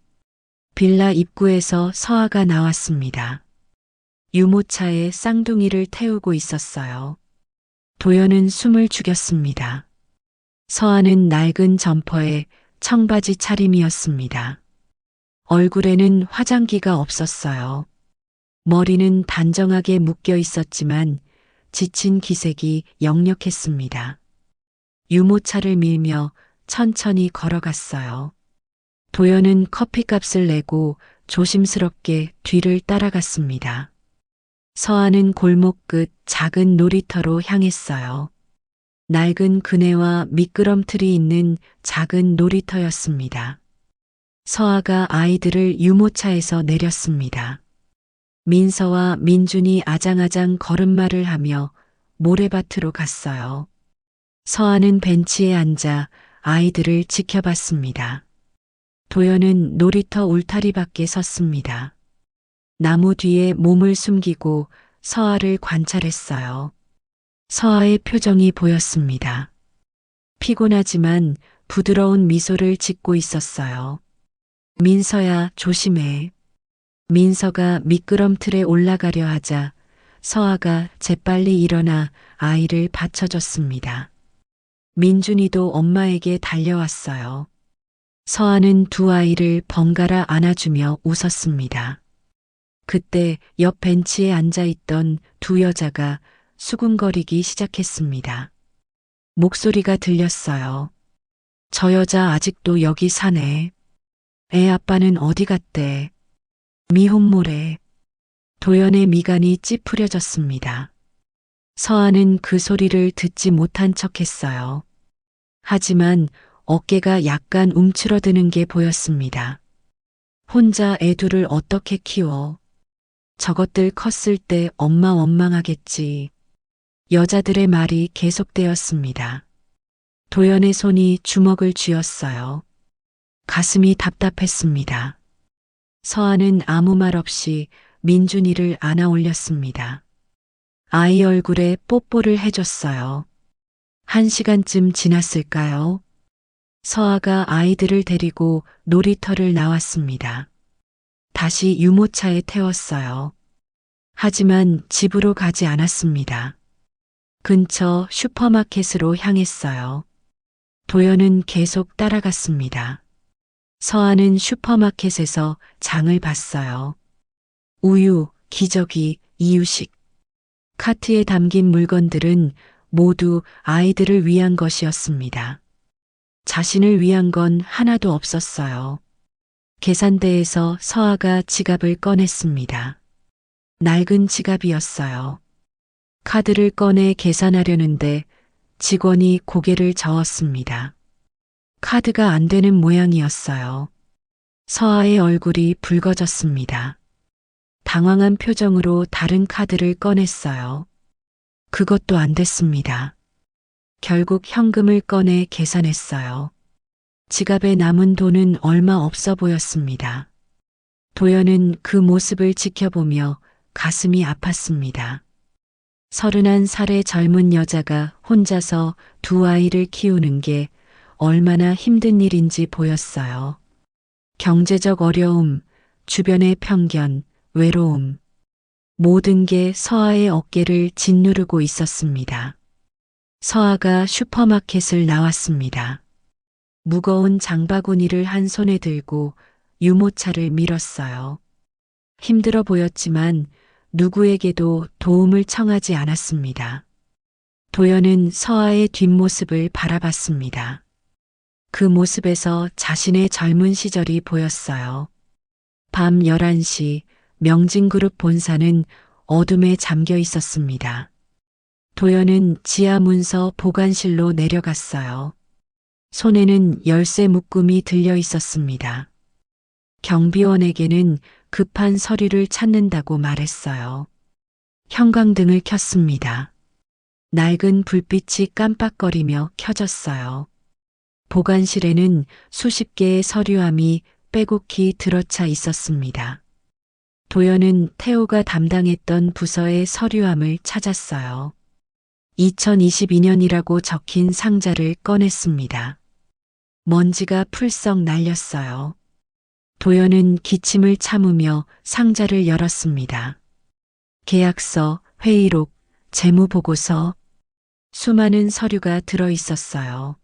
빌라 입구에서 서아가 나왔습니다. 유모차에 쌍둥이를 태우고 있었어요. 도연은 숨을 죽였습니다. 서아는 낡은 점퍼에 청바지 차림이었습니다. 얼굴에는 화장기가 없었어요. 머리는 단정하게 묶여 있었지만 지친 기색이 역력했습니다. 유모차를 밀며 천천히 걸어갔어요. 도연은 커피값을 내고 조심스럽게 뒤를 따라갔습니다. 서아는 골목 끝 작은 놀이터로 향했어요. 낡은 그네와 미끄럼틀이 있는 작은 놀이터였습니다. 서아가 아이들을 유모차에서 내렸습니다. 민서와 민준이 아장아장 걸음마를 하며 모래밭으로 갔어요. 서아는 벤치에 앉아 아이들을 지켜봤습니다. 도연은 놀이터 울타리 밖에 섰습니다. 나무 뒤에 몸을 숨기고 서아를 관찰했어요. 서아의 표정이 보였습니다. 피곤하지만 부드러운 미소를 짓고 있었어요. 민서야, 조심해. 민서가 미끄럼틀에 올라가려 하자 서아가 재빨리 일어나 아이를 받쳐줬습니다. 민준이도 엄마에게 달려왔어요. 서아는 두 아이를 번갈아 안아주며 웃었습니다. 그때 옆 벤치에 앉아있던 두 여자가 수군거리기 시작했습니다. 목소리가 들렸어요. 저 여자 아직도 여기 사네. 애 아빠는 어디 갔대? 미혼모래. 도연의 미간이 찌푸려졌습니다. 서아는 그 소리를 듣지 못한 척했어요. 하지만 어깨가 약간 움츠러드는 게 보였습니다. 혼자 애 둘을 어떻게 키워? 저것들 컸을 때 엄마 원망하겠지. 여자들의 말이 계속되었습니다. 도연의 손이 주먹을 쥐었어요. 가슴이 답답했습니다. 서아는 아무 말 없이 민준이를 안아 올렸습니다. 아이 얼굴에 뽀뽀를 해줬어요. 1시간쯤 지났을까요? 서아가 아이들을 데리고 놀이터를 나왔습니다. 다시 유모차에 태웠어요. 하지만 집으로 가지 않았습니다. 근처 슈퍼마켓으로 향했어요. 도연은 계속 따라갔습니다. 서아는 슈퍼마켓에서 장을 봤어요. 우유, 기저귀, 이유식. 카트에 담긴 물건들은 모두 아이들을 위한 것이었습니다. 자신을 위한 건 하나도 없었어요. 계산대에서 서아가 지갑을 꺼냈습니다. 낡은 지갑이었어요. 카드를 꺼내 계산하려는데 직원이 고개를 저었습니다. 카드가 안 되는 모양이었어요. 서아의 얼굴이 붉어졌습니다. 당황한 표정으로 다른 카드를 꺼냈어요. 그것도 안 됐습니다. 결국 현금을 꺼내 계산했어요. 지갑에 남은 돈은 얼마 없어 보였습니다. 도연은 그 모습을 지켜보며 가슴이 아팠습니다. 31살의 젊은 여자가 혼자서 두 아이를 키우는 게 얼마나 힘든 일인지 보였어요. 경제적 어려움, 주변의 편견, 외로움. 모든 게 서아의 어깨를 짓누르고 있었습니다. 서아가 슈퍼마켓을 나왔습니다. 무거운 장바구니를 한 손에 들고 유모차를 밀었어요. 힘들어 보였지만 누구에게도 도움을 청하지 않았습니다. 도연은 서아의 뒷모습을 바라봤습니다. 그 모습에서 자신의 젊은 시절이 보였어요. 밤 11시 명진그룹 본사는 어둠에 잠겨 있었습니다. 도연은 지하 문서 보관실로 내려갔어요. 손에는 열쇠 묶음이 들려 있었습니다. 경비원에게는 급한 서류를 찾는다고 말했어요. 형광등을 켰습니다. 낡은 불빛이 깜빡거리며 켜졌어요. 보관실에는 수십 개의 서류함이 빼곡히 들어차 있었습니다. 도연은 태호가 담당했던 부서의 서류함을 찾았어요. 2022년이라고 적힌 상자를 꺼냈습니다. 먼지가 풀썩 날렸어요. 도연은 기침을 참으며 상자를 열었습니다. 계약서, 회의록, 재무보고서, 수많은 서류가 들어 있었어요.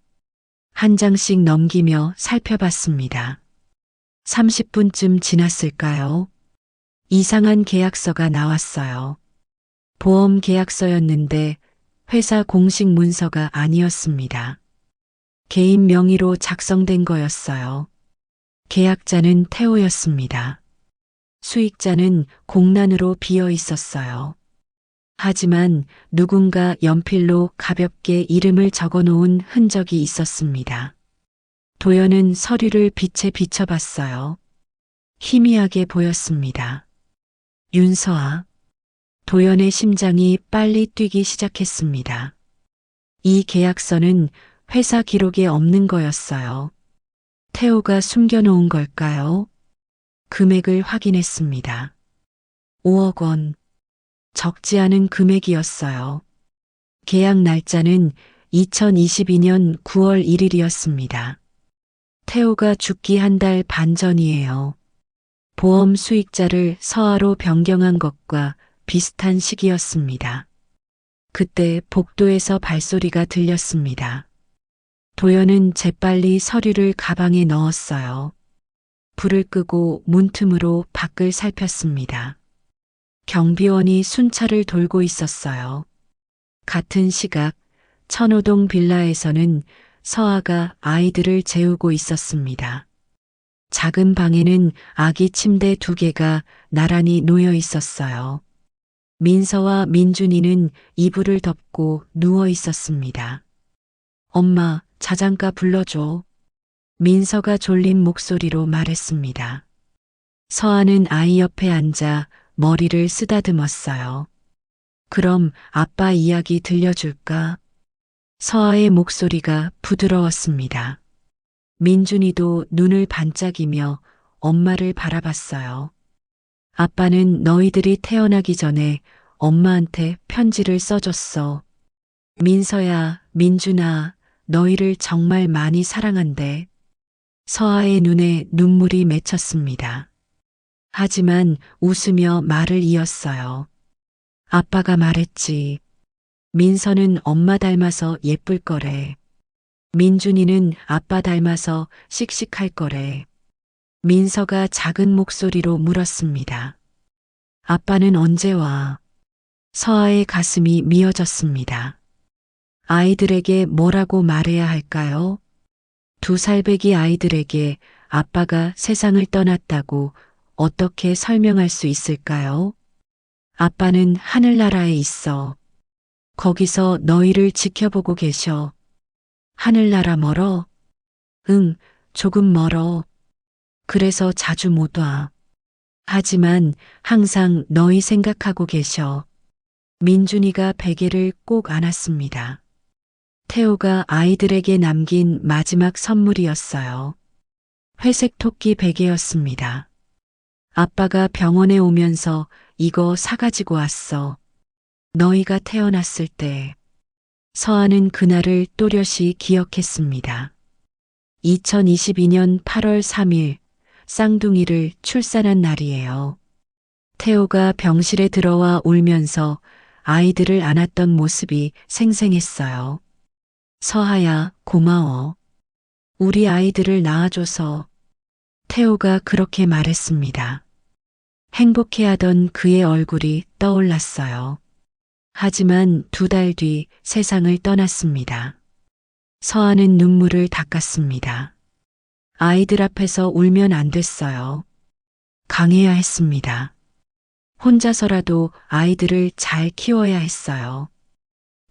한 장씩 넘기며 살펴봤습니다. 30분쯤 지났을까요? 이상한 계약서가 나왔어요. 보험 계약서였는데 회사 공식 문서가 아니었습니다. 개인 명의로 작성된 거였어요. 계약자는 태호였습니다. 수익자는 공란으로 비어 있었어요. 하지만 누군가 연필로 가볍게 이름을 적어 놓은 흔적이 있었습니다. 도연은 서류를 빛에 비춰봤어요. 희미하게 보였습니다. 윤서아. 도연의 심장이 빨리 뛰기 시작했습니다. 이 계약서는 회사 기록에 없는 거였어요. 태호가 숨겨놓은 걸까요? 금액을 확인했습니다. 5억 원. 적지 않은 금액이었어요. 계약 날짜는 2022년 9월 1일이었습니다. 태호가 죽기 한 달 반 전이에요. 보험 수익자를 서아로 변경한 것과 비슷한 시기였습니다. 그때 복도에서 발소리가 들렸습니다. 도연은 재빨리 서류를 가방에 넣었어요. 불을 끄고 문틈으로 밖을 살폈습니다. 경비원이 순찰을 돌고 있었어요. 같은 시각 천호동 빌라에서는 서아가 아이들을 재우고 있었습니다. 작은 방에는 아기 침대 2개가 나란히 놓여 있었어요. 민서와 민준이는 이불을 덮고 누워 있었습니다. 엄마, 자장가 불러줘. 민서가 졸린 목소리로 말했습니다. 서아는 아이 옆에 앉아 머리를 쓰다듬었어요. 그럼 아빠 이야기 들려줄까? 서아의 목소리가 부드러웠습니다. 민준이도 눈을 반짝이며 엄마를 바라봤어요. 아빠는 너희들이 태어나기 전에 엄마한테 편지를 써줬어. 민서야, 민준아, 너희를 정말 많이 사랑한대. 서아의 눈에 눈물이 맺혔습니다. 하지만 웃으며 말을 이었어요. 아빠가 말했지. 민서는 엄마 닮아서 예쁠 거래. 민준이는 아빠 닮아서 씩씩할 거래. 민서가 작은 목소리로 물었습니다. 아빠는 언제 와? 서아의 가슴이 미어졌습니다. 아이들에게 뭐라고 말해야 할까요? 2살배기 아이들에게 아빠가 세상을 떠났다고 어떻게 설명할 수 있을까요? 아빠는 하늘나라에 있어. 거기서 너희를 지켜보고 계셔. 하늘나라 멀어? 응, 조금 멀어. 그래서 자주 못 와. 하지만 항상 너희 생각하고 계셔. 민준이가 베개를 꼭 안았습니다. 태호가 아이들에게 남긴 마지막 선물이었어요. 회색 토끼 베개였습니다. 아빠가 병원에 오면서 이거 사가지고 왔어. 너희가 태어났을 때. 서아는 그날을 또렷이 기억했습니다. 2022년 8월 3일 쌍둥이를 출산한 날이에요. 태호가 병실에 들어와 울면서 아이들을 안았던 모습이 생생했어요. 서아야, 고마워. 우리 아이들을 낳아줘서. 태호가 그렇게 말했습니다. 행복해하던 그의 얼굴이 떠올랐어요. 하지만 2달 뒤 세상을 떠났습니다. 서아는 눈물을 닦았습니다. 아이들 앞에서 울면 안 됐어요. 강해야 했습니다. 혼자서라도 아이들을 잘 키워야 했어요.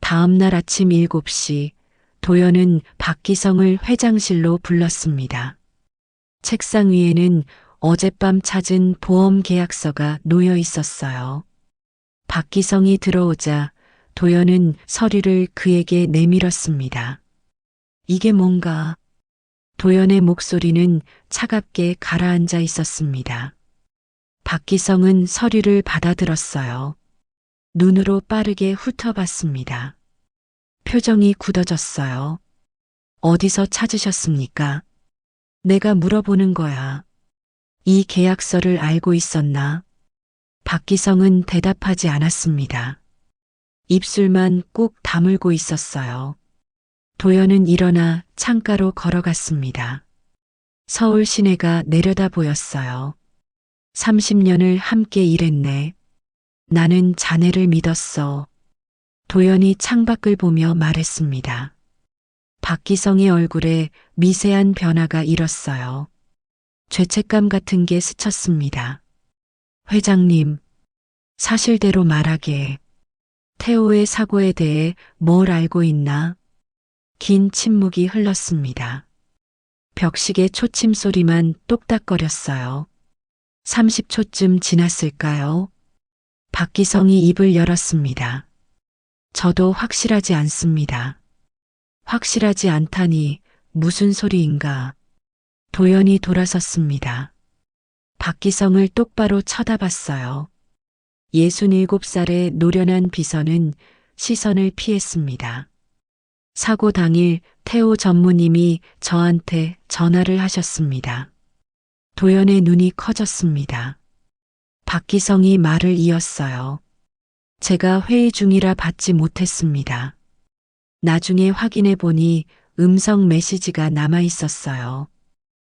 다음 날 아침 7시 도연은 박기성을 회장실로 불렀습니다. 책상 위에는 어젯밤 찾은 보험 계약서가 놓여 있었어요. 박기성이 들어오자 도연은 서류를 그에게 내밀었습니다. 이게 뭔가? 도연의 목소리는 차갑게 가라앉아 있었습니다. 박기성은 서류를 받아들었어요. 눈으로 빠르게 훑어봤습니다. 표정이 굳어졌어요. 어디서 찾으셨습니까? 내가 물어보는 거야. 이 계약서를 알고 있었나? 박기성은 대답하지 않았습니다. 입술만 꾹 다물고 있었어요. 도연은 일어나 창가로 걸어갔습니다. 서울 시내가 내려다 보였어요. 30년을 함께 일했네. 나는 자네를 믿었어. 도연이 창밖을 보며 말했습니다. 박기성의 얼굴에 미세한 변화가 일었어요. 죄책감 같은 게 스쳤습니다. 회장님, 사실대로 말하게. 태호의 사고에 대해 뭘 알고 있나? 긴 침묵이 흘렀습니다. 벽식의 초침 소리만 똑딱거렸어요. 30초쯤 지났을까요? 박기성이 입을 열었습니다. 저도 확실하지 않습니다. 확실하지 않다니 무슨 소리인가? 도연이 돌아섰습니다. 박기성을 똑바로 쳐다봤어요. 67살의 노련한 비서는 시선을 피했습니다. 사고 당일 태호 전무님이 저한테 전화를 하셨습니다. 도연의 눈이 커졌습니다. 박기성이 말을 이었어요. 제가 회의 중이라 받지 못했습니다. 나중에 확인해 보니 음성 메시지가 남아 있었어요.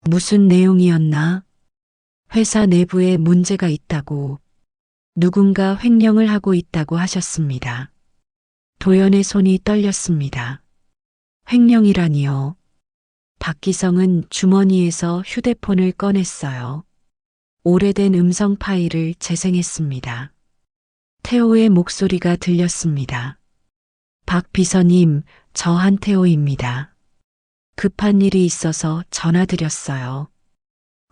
무슨 내용이었나? 회사 내부에 문제가 있다고. 누군가 횡령을 하고 있다고 하셨습니다. 도연의 손이 떨렸습니다. 횡령이라니요. 박기성은 주머니에서 휴대폰을 꺼냈어요. 오래된 음성 파일을 재생했습니다. 태호의 목소리가 들렸습니다. 박 비서님, 저 한태호입니다. 급한 일이 있어서 전화드렸어요.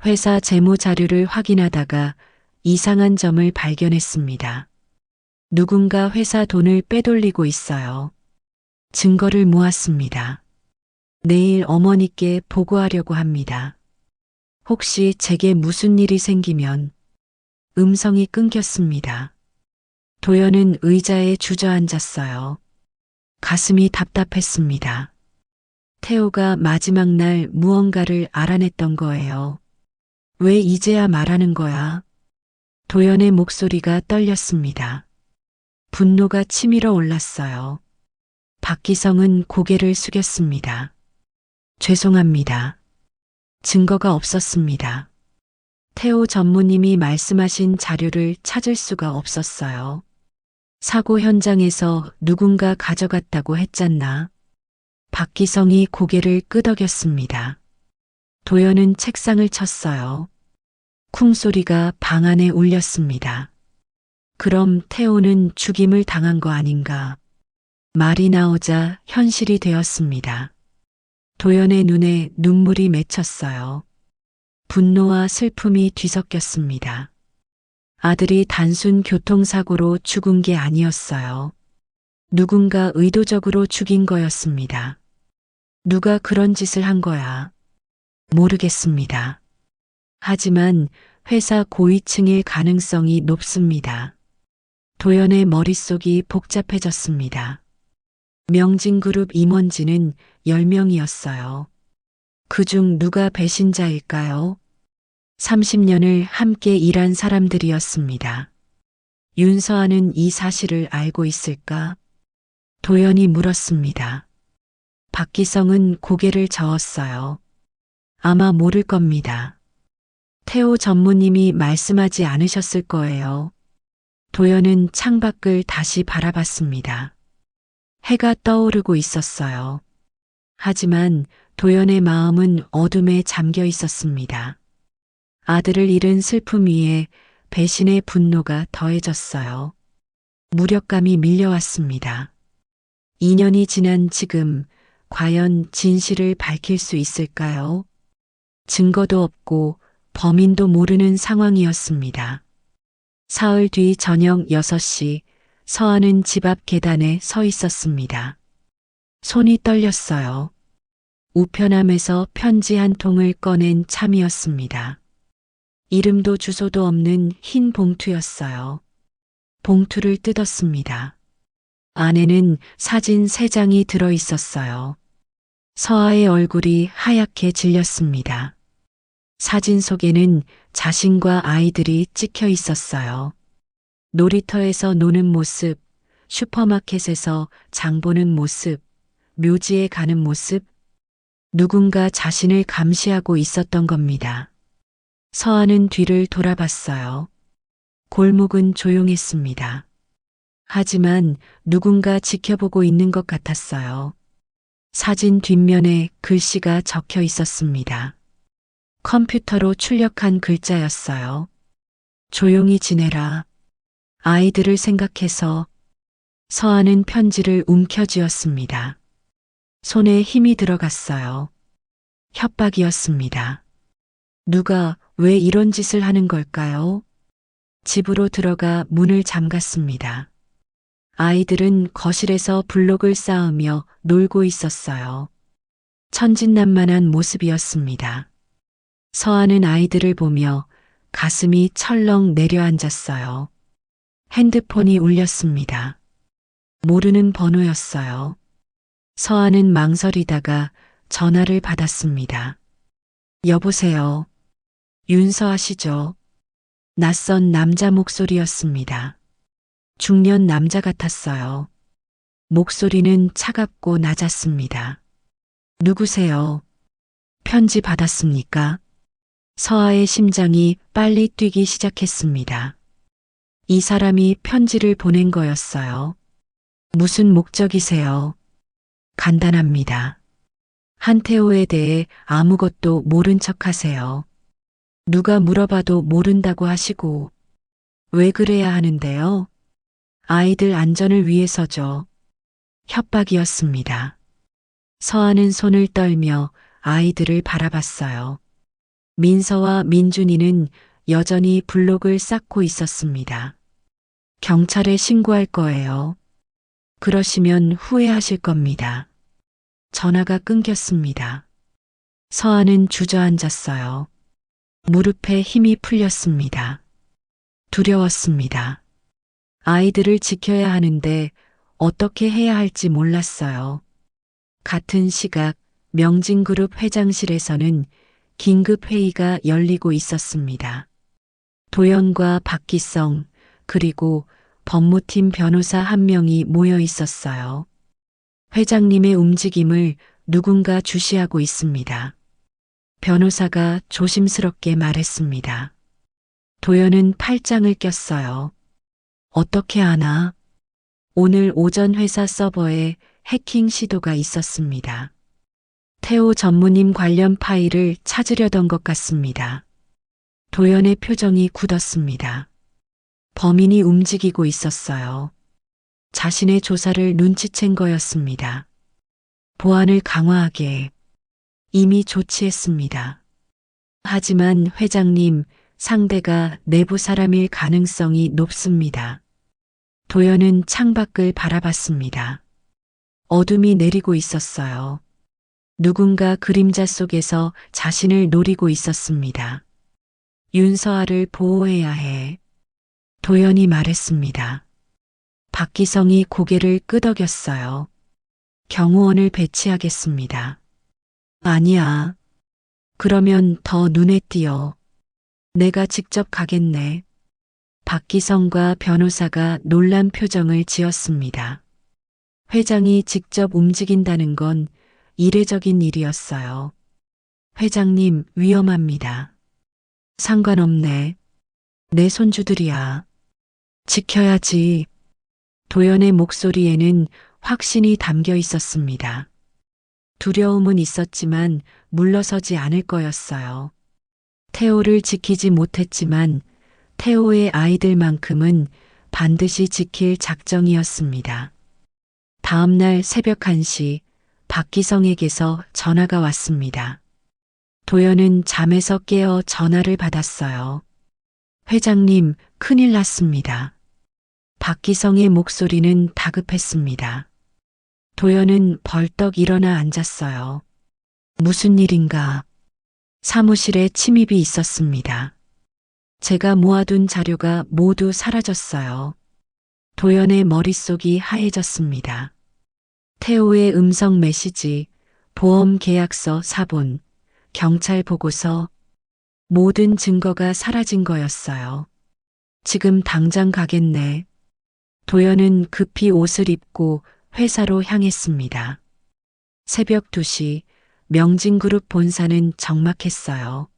회사 재무 자료를 확인하다가 이상한 점을 발견했습니다. 누군가 회사 돈을 빼돌리고 있어요. 증거를 모았습니다. 내일 어머니께 보고하려고 합니다. 혹시 제게 무슨 일이 생기면. 음성이 끊겼습니다. 도연은 의자에 주저앉았어요. 가슴이 답답했습니다. 태호가 마지막 날 무언가를 알아냈던 거예요. 왜 이제야 말하는 거야? 도연의 목소리가 떨렸습니다. 분노가 치밀어 올랐어요. 박기성은 고개를 숙였습니다. 죄송합니다. 증거가 없었습니다. 태호 전무님이 말씀하신 자료를 찾을 수가 없었어요. 사고 현장에서 누군가 가져갔다고 했잖나. 박기성이 고개를 끄덕였습니다. 도연은 책상을 쳤어요. 쿵 소리가 방 안에 울렸습니다. 그럼 태호는 죽임을 당한 거 아닌가? 말이 나오자 현실이 되었습니다. 도연의 눈에 눈물이 맺혔어요. 분노와 슬픔이 뒤섞였습니다. 아들이 단순 교통사고로 죽은 게 아니었어요. 누군가 의도적으로 죽인 거였습니다. 누가 그런 짓을 한 거야? 모르겠습니다. 하지만 회사 고위층일 가능성이 높습니다. 도연의 머릿속이 복잡해졌습니다. 명진그룹 임원진은 10명이었어요. 그중 누가 배신자일까요? 30년을 함께 일한 사람들이었습니다. 윤서아는 이 사실을 알고 있을까? 도연이 물었습니다. 박기성은 고개를 저었어요. 아마 모를 겁니다. 태호 전무님이 말씀하지 않으셨을 거예요. 도연은 창밖을 다시 바라봤습니다. 해가 떠오르고 있었어요. 하지만 도연의 마음은 어둠에 잠겨 있었습니다. 아들을 잃은 슬픔 위에 배신의 분노가 더해졌어요. 무력감이 밀려왔습니다. 2년이 지난 지금 과연 진실을 밝힐 수 있을까요? 증거도 없고 범인도 모르는 상황이었습니다. 사흘 뒤 저녁 6시 서아는 집 앞 계단에 서 있었습니다. 손이 떨렸어요. 우편함에서 편지 한 통을 꺼낸 참이었습니다. 이름도 주소도 없는 흰 봉투였어요. 봉투를 뜯었습니다. 안에는 사진 3장이 들어 있었어요. 서아의 얼굴이 하얗게 질렸습니다. 사진 속에는 자신과 아이들이 찍혀 있었어요. 놀이터에서 노는 모습, 슈퍼마켓에서 장 보는 모습, 묘지에 가는 모습, 누군가 자신을 감시하고 있었던 겁니다. 서아는 뒤를 돌아봤어요. 골목은 조용했습니다. 하지만 누군가 지켜보고 있는 것 같았어요. 사진 뒷면에 글씨가 적혀 있었습니다. 컴퓨터로 출력한 글자였어요. 조용히 지내라. 아이들을 생각해서. 서아는 편지를 움켜쥐었습니다. 손에 힘이 들어갔어요. 협박이었습니다. 누가 왜 이런 짓을 하는 걸까요? 집으로 들어가 문을 잠갔습니다. 아이들은 거실에서 블록을 쌓으며 놀고 있었어요. 천진난만한 모습이었습니다. 서아는 아이들을 보며 가슴이 철렁 내려앉았어요. 핸드폰이 울렸습니다. 모르는 번호였어요. 서아는 망설이다가 전화를 받았습니다. 여보세요. 윤서아 씨죠? 낯선 남자 목소리였습니다. 중년 남자 같았어요. 목소리는 차갑고 낮았습니다. 누구세요? 편지 받았습니까? 서아의 심장이 빨리 뛰기 시작했습니다. 이 사람이 편지를 보낸 거였어요. 무슨 목적이세요? 간단합니다. 한태호에 대해 아무것도 모른 척 하세요. 누가 물어봐도 모른다고 하시고. 왜 그래야 하는데요? 아이들 안전을 위해서죠. 협박이었습니다. 서아는 손을 떨며 아이들을 바라봤어요. 민서와 민준이는 여전히 블록을 쌓고 있었습니다. 경찰에 신고할 거예요. 그러시면 후회하실 겁니다. 전화가 끊겼습니다. 서아는 주저앉았어요. 무릎에 힘이 풀렸습니다. 두려웠습니다. 아이들을 지켜야 하는데 어떻게 해야 할지 몰랐어요. 같은 시각 명진그룹 회장실에서는 긴급 회의가 열리고 있었습니다. 도연과 박기성 그리고 법무팀 변호사 한 명이 모여 있었어요. 회장님의 움직임을 누군가 주시하고 있습니다. 변호사가 조심스럽게 말했습니다. 도연은 팔짱을 꼈어요. 어떻게 아나? 오늘 오전 회사 서버에 해킹 시도가 있었습니다. 태호 전무님 관련 파일을 찾으려던 것 같습니다. 도연의 표정이 굳었습니다. 범인이 움직이고 있었어요. 자신의 조사를 눈치챈 거였습니다. 보안을 강화하게 이미 조치했습니다. 하지만 회장님, 상대가 내부 사람일 가능성이 높습니다. 도연은 창밖을 바라봤습니다. 어둠이 내리고 있었어요. 누군가 그림자 속에서 자신을 노리고 있었습니다. 윤서아를 보호해야 해. 도연이 말했습니다. 박기성이 고개를 끄덕였어요. 경호원을 배치하겠습니다. 아니야. 그러면 더 눈에 띄어. 내가 직접 가겠네. 박기성과 변호사가 놀란 표정을 지었습니다. 회장이 직접 움직인다는 건 이례적인 일이었어요. 회장님, 위험합니다. 상관없네. 내 손주들이야. 지켜야지. 도연의 목소리에는 확신이 담겨 있었습니다. 두려움은 있었지만 물러서지 않을 거였어요. 태호를 지키지 못했지만 태호의 아이들만큼은 반드시 지킬 작정이었습니다. 다음 날 새벽 1시 박기성에게서 전화가 왔습니다. 도연은 잠에서 깨어 전화를 받았어요. 회장님, 큰일 났습니다. 박기성의 목소리는 다급했습니다. 도연은 벌떡 일어나 앉았어요. 무슨 일인가? 사무실에 침입이 있었습니다. 제가 모아둔 자료가 모두 사라졌어요. 도연의 머릿속이 하얘졌습니다. 태호의 음성 메시지, 보험 계약서 사본, 경찰 보고서, 모든 증거가 사라진 거였어요. 지금 당장 가겠네. 도연은 급히 옷을 입고 회사로 향했습니다. 새벽 2시 명진그룹 본사는 적막했어요.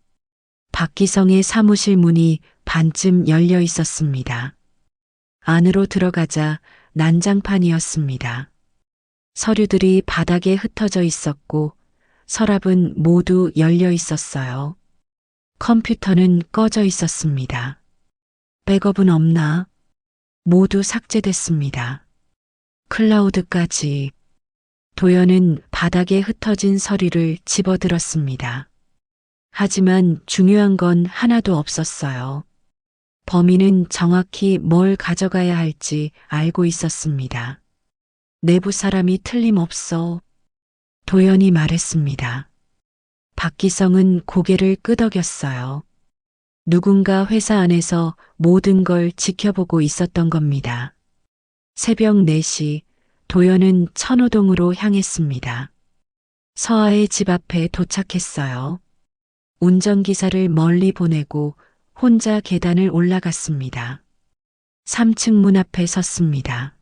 박기성의 사무실 문이 반쯤 열려 있었습니다. 안으로 들어가자 난장판이었습니다. 서류들이 바닥에 흩어져 있었고 서랍은 모두 열려 있었어요. 컴퓨터는 꺼져 있었습니다. 백업은 없나? 모두 삭제됐습니다. 클라우드까지. 도연은 바닥에 흩어진 서류를 집어들었습니다. 하지만 중요한 건 하나도 없었어요. 범인은 정확히 뭘 가져가야 할지 알고 있었습니다. 내부 사람이 틀림없어. 도연이 말했습니다. 박기성은 고개를 끄덕였어요. 누군가 회사 안에서 모든 걸 지켜보고 있었던 겁니다. 새벽 4시 도연은 천호동으로 향했습니다. 서아의 집 앞에 도착했어요. 운전기사를 멀리 보내고 혼자 계단을 올라갔습니다. 3층 문 앞에 섰습니다.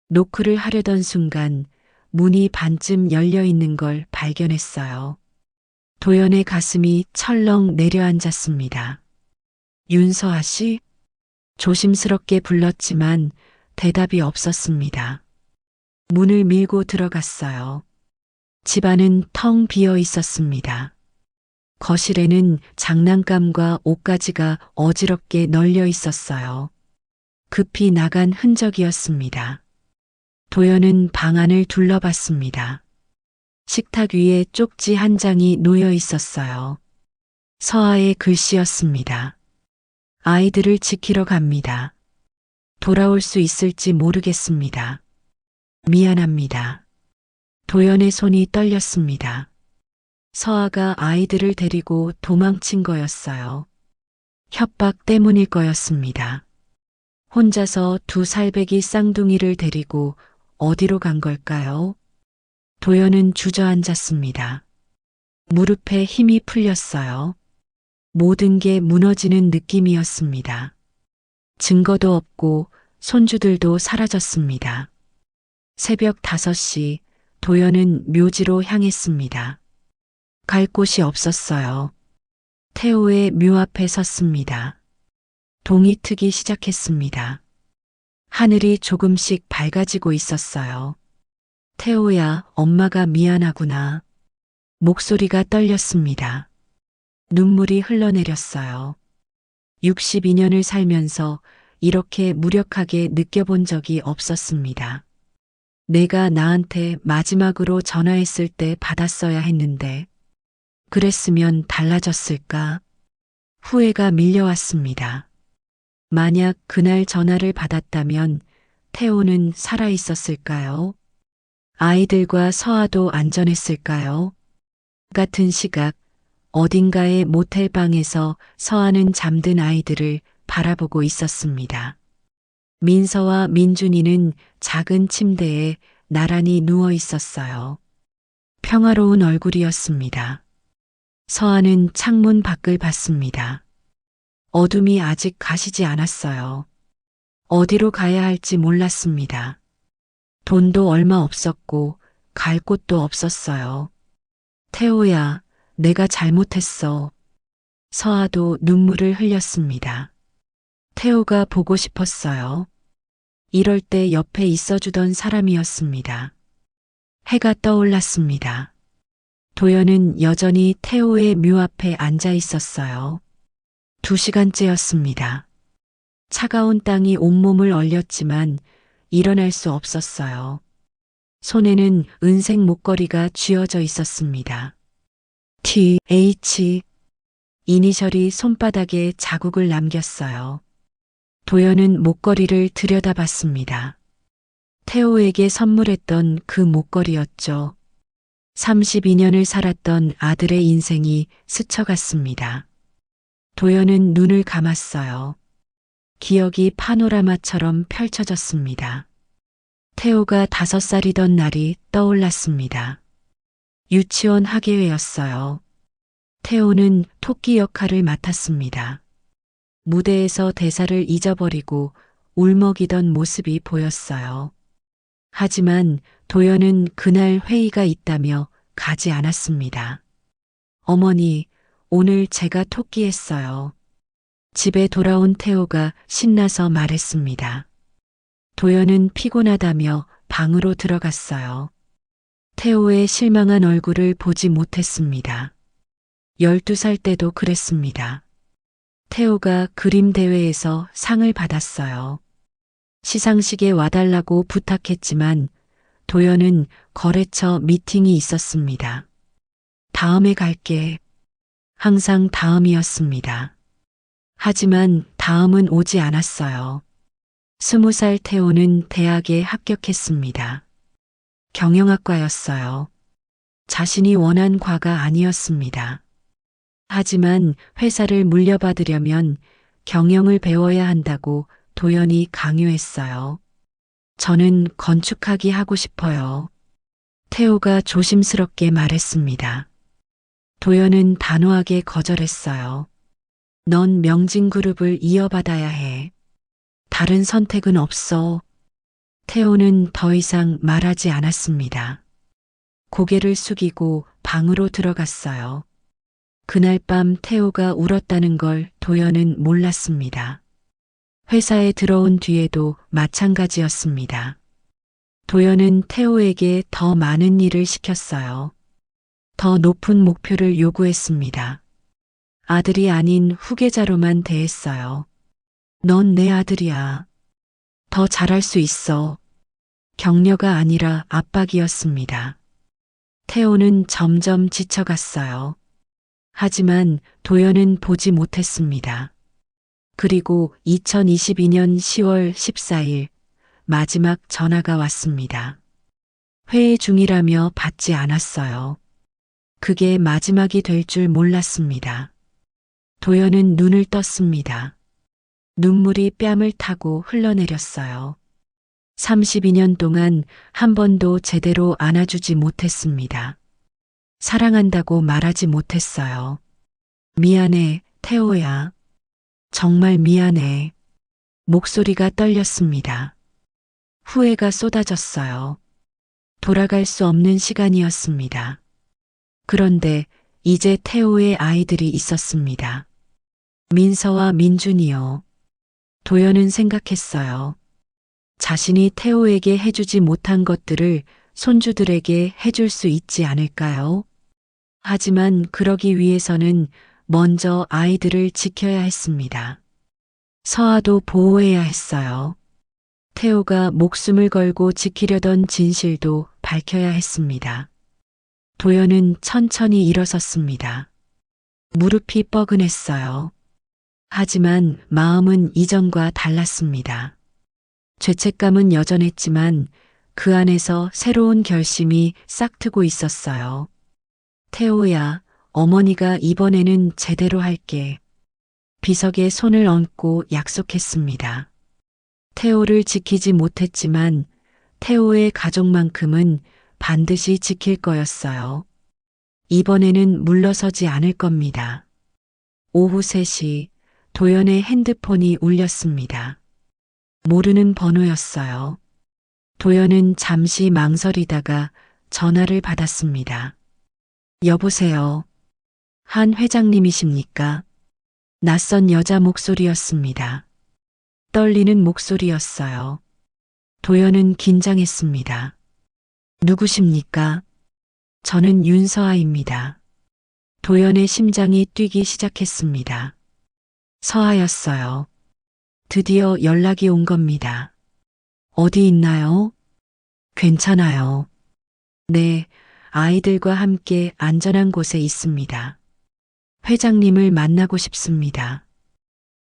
노크를 하려던 순간 문이 반쯤 열려 있는 걸 발견했어요. 도연의 가슴이 철렁 내려앉았습니다. 윤서아 씨? 조심스럽게 불렀지만 대답이 없었습니다. 문을 밀고 들어갔어요. 집안은 텅 비어 있었습니다. 거실에는 장난감과 옷가지가 어지럽게 널려 있었어요. 급히 나간 흔적이었습니다. 도연은 방 안을 둘러봤습니다. 식탁 위에 쪽지 한 장이 놓여 있었어요. 서아의 글씨였습니다. 아이들을 지키러 갑니다. 돌아올 수 있을지 모르겠습니다. 미안합니다. 도연의 손이 떨렸습니다. 서아가 아이들을 데리고 도망친 거였어요. 협박 때문일 거였습니다. 혼자서 두 살배기 쌍둥이를 데리고 어디로 간 걸까요? 도연은 주저앉았습니다. 무릎에 힘이 풀렸어요. 모든 게 무너지는 느낌이었습니다. 증거도 없고 손주들도 사라졌습니다. 새벽 5시 도연은 묘지로 향했습니다. 갈 곳이 없었어요. 태호의 묘 앞에 섰습니다. 동이 트기 시작했습니다. 하늘이 조금씩 밝아지고 있었어요. 태호야, 엄마가 미안하구나. 목소리가 떨렸습니다. 눈물이 흘러내렸어요. 62년을 살면서 이렇게 무력하게 느껴본 적이 없었습니다. 내가 나한테 마지막으로 전화했을 때 받았어야 했는데, 그랬으면 달라졌을까? 후회가 밀려왔습니다. 만약 그날 전화를 받았다면 태호는 살아 있었을까요? 아이들과 서아도 안전했을까요? 같은 시각, 어딘가의 모텔방에서 서아는 잠든 아이들을 바라보고 있었습니다. 민서와 민준이는 작은 침대에 나란히 누워 있었어요. 평화로운 얼굴이었습니다. 서아는 창문 밖을 봤습니다. 어둠이 아직 가시지 않았어요. 어디로 가야 할지 몰랐습니다. 돈도 얼마 없었고 갈 곳도 없었어요. 태호야, 내가 잘못했어. 서아도 눈물을 흘렸습니다. 태호가 보고 싶었어요. 이럴 때 옆에 있어주던 사람이었습니다. 해가 떠올랐습니다. 도연은 여전히 태호의 묘 앞에 앉아 있었어요. 2시간째였습니다. 차가운 땅이 온몸을 얼렸지만 일어날 수 없었어요. 손에는 은색 목걸이가 쥐어져 있었습니다. TH 이니셜이 손바닥에 자국을 남겼어요. 도연은 목걸이를 들여다봤습니다. 태호에게 선물했던 그 목걸이였죠. 32년을 살았던 아들의 인생이 스쳐갔습니다. 도연은 눈을 감았어요. 기억이 파노라마처럼 펼쳐졌습니다. 태호가 5살이던 날이 떠올랐습니다. 유치원 학예회였어요. 태호는 토끼 역할을 맡았습니다. 무대에서 대사를 잊어버리고 울먹이던 모습이 보였어요. 하지만 도연은 그날 회의가 있다며 가지 않았습니다. 어머니, 오늘 제가 토끼했어요. 집에 돌아온 태호가 신나서 말했습니다. 도연은 피곤하다며 방으로 들어갔어요. 태호의 실망한 얼굴을 보지 못했습니다. 12살 때도 그랬습니다. 태호가 그림 대회에서 상을 받았어요. 시상식에 와달라고 부탁했지만 도연은 거래처 미팅이 있었습니다. 다음에 갈게. 항상 다음이었습니다. 하지만 다음은 오지 않았어요. 20살 태호는 대학에 합격했습니다. 경영학과였어요. 자신이 원한 과가 아니었습니다. 하지만 회사를 물려받으려면 경영을 배워야 한다고 도연이 강요했어요. 저는 건축학이 하고 싶어요. 태호가 조심스럽게 말했습니다. 도연은 단호하게 거절했어요. 넌 명진그룹을 이어받아야 해. 다른 선택은 없어. 태호는 더 이상 말하지 않았습니다. 고개를 숙이고 방으로 들어갔어요. 그날 밤 태호가 울었다는 걸 도연은 몰랐습니다. 회사에 들어온 뒤에도 마찬가지였습니다. 도연은 태호에게 더 많은 일을 시켰어요. 더 높은 목표를 요구했습니다. 아들이 아닌 후계자로만 대했어요. 넌 내 아들이야. 더 잘할 수 있어. 격려가 아니라 압박이었습니다. 태호는 점점 지쳐갔어요. 하지만 도연은 보지 못했습니다. 그리고 2022년 10월 14일 마지막 전화가 왔습니다. 회의 중이라며 받지 않았어요. 그게 마지막이 될 줄 몰랐습니다. 도연은 눈을 떴습니다. 눈물이 뺨을 타고 흘러내렸어요. 32년 동안 한 번도 제대로 안아주지 못했습니다. 사랑한다고 말하지 못했어요. 미안해, 태호야. 정말 미안해. 목소리가 떨렸습니다. 후회가 쏟아졌어요. 돌아갈 수 없는 시간이었습니다. 그런데 이제 태호의 아이들이 있었습니다. 민서와 민준이요. 도연은 생각했어요. 자신이 태호에게 해주지 못한 것들을 손주들에게 해줄 수 있지 않을까요? 하지만 그러기 위해서는 먼저 아이들을 지켜야 했습니다. 서아도 보호해야 했어요. 태호가 목숨을 걸고 지키려던 진실도 밝혀야 했습니다. 도연은 천천히 일어섰습니다. 무릎이 뻐근했어요. 하지만 마음은 이전과 달랐습니다. 죄책감은 여전했지만 그 안에서 새로운 결심이 싹트고 있었어요. 태호야, 어머니가 이번에는 제대로 할게. 비석에 손을 얹고 약속했습니다. 태호를 지키지 못했지만 태호의 가족만큼은 반드시 지킬 거였어요. 이번에는 물러서지 않을 겁니다. 오후 3시 도연의 핸드폰이 울렸습니다. 모르는 번호였어요. 도연은 잠시 망설이다가 전화를 받았습니다. 여보세요. 한 회장님이십니까? 낯선 여자 목소리였습니다. 떨리는 목소리였어요. 도연은 긴장했습니다. 누구십니까? 저는 윤서아입니다. 도연의 심장이 뛰기 시작했습니다. 서아였어요. 드디어 연락이 온 겁니다. 어디 있나요? 괜찮아요. 네, 아이들과 함께 안전한 곳에 있습니다. 회장님을 만나고 싶습니다.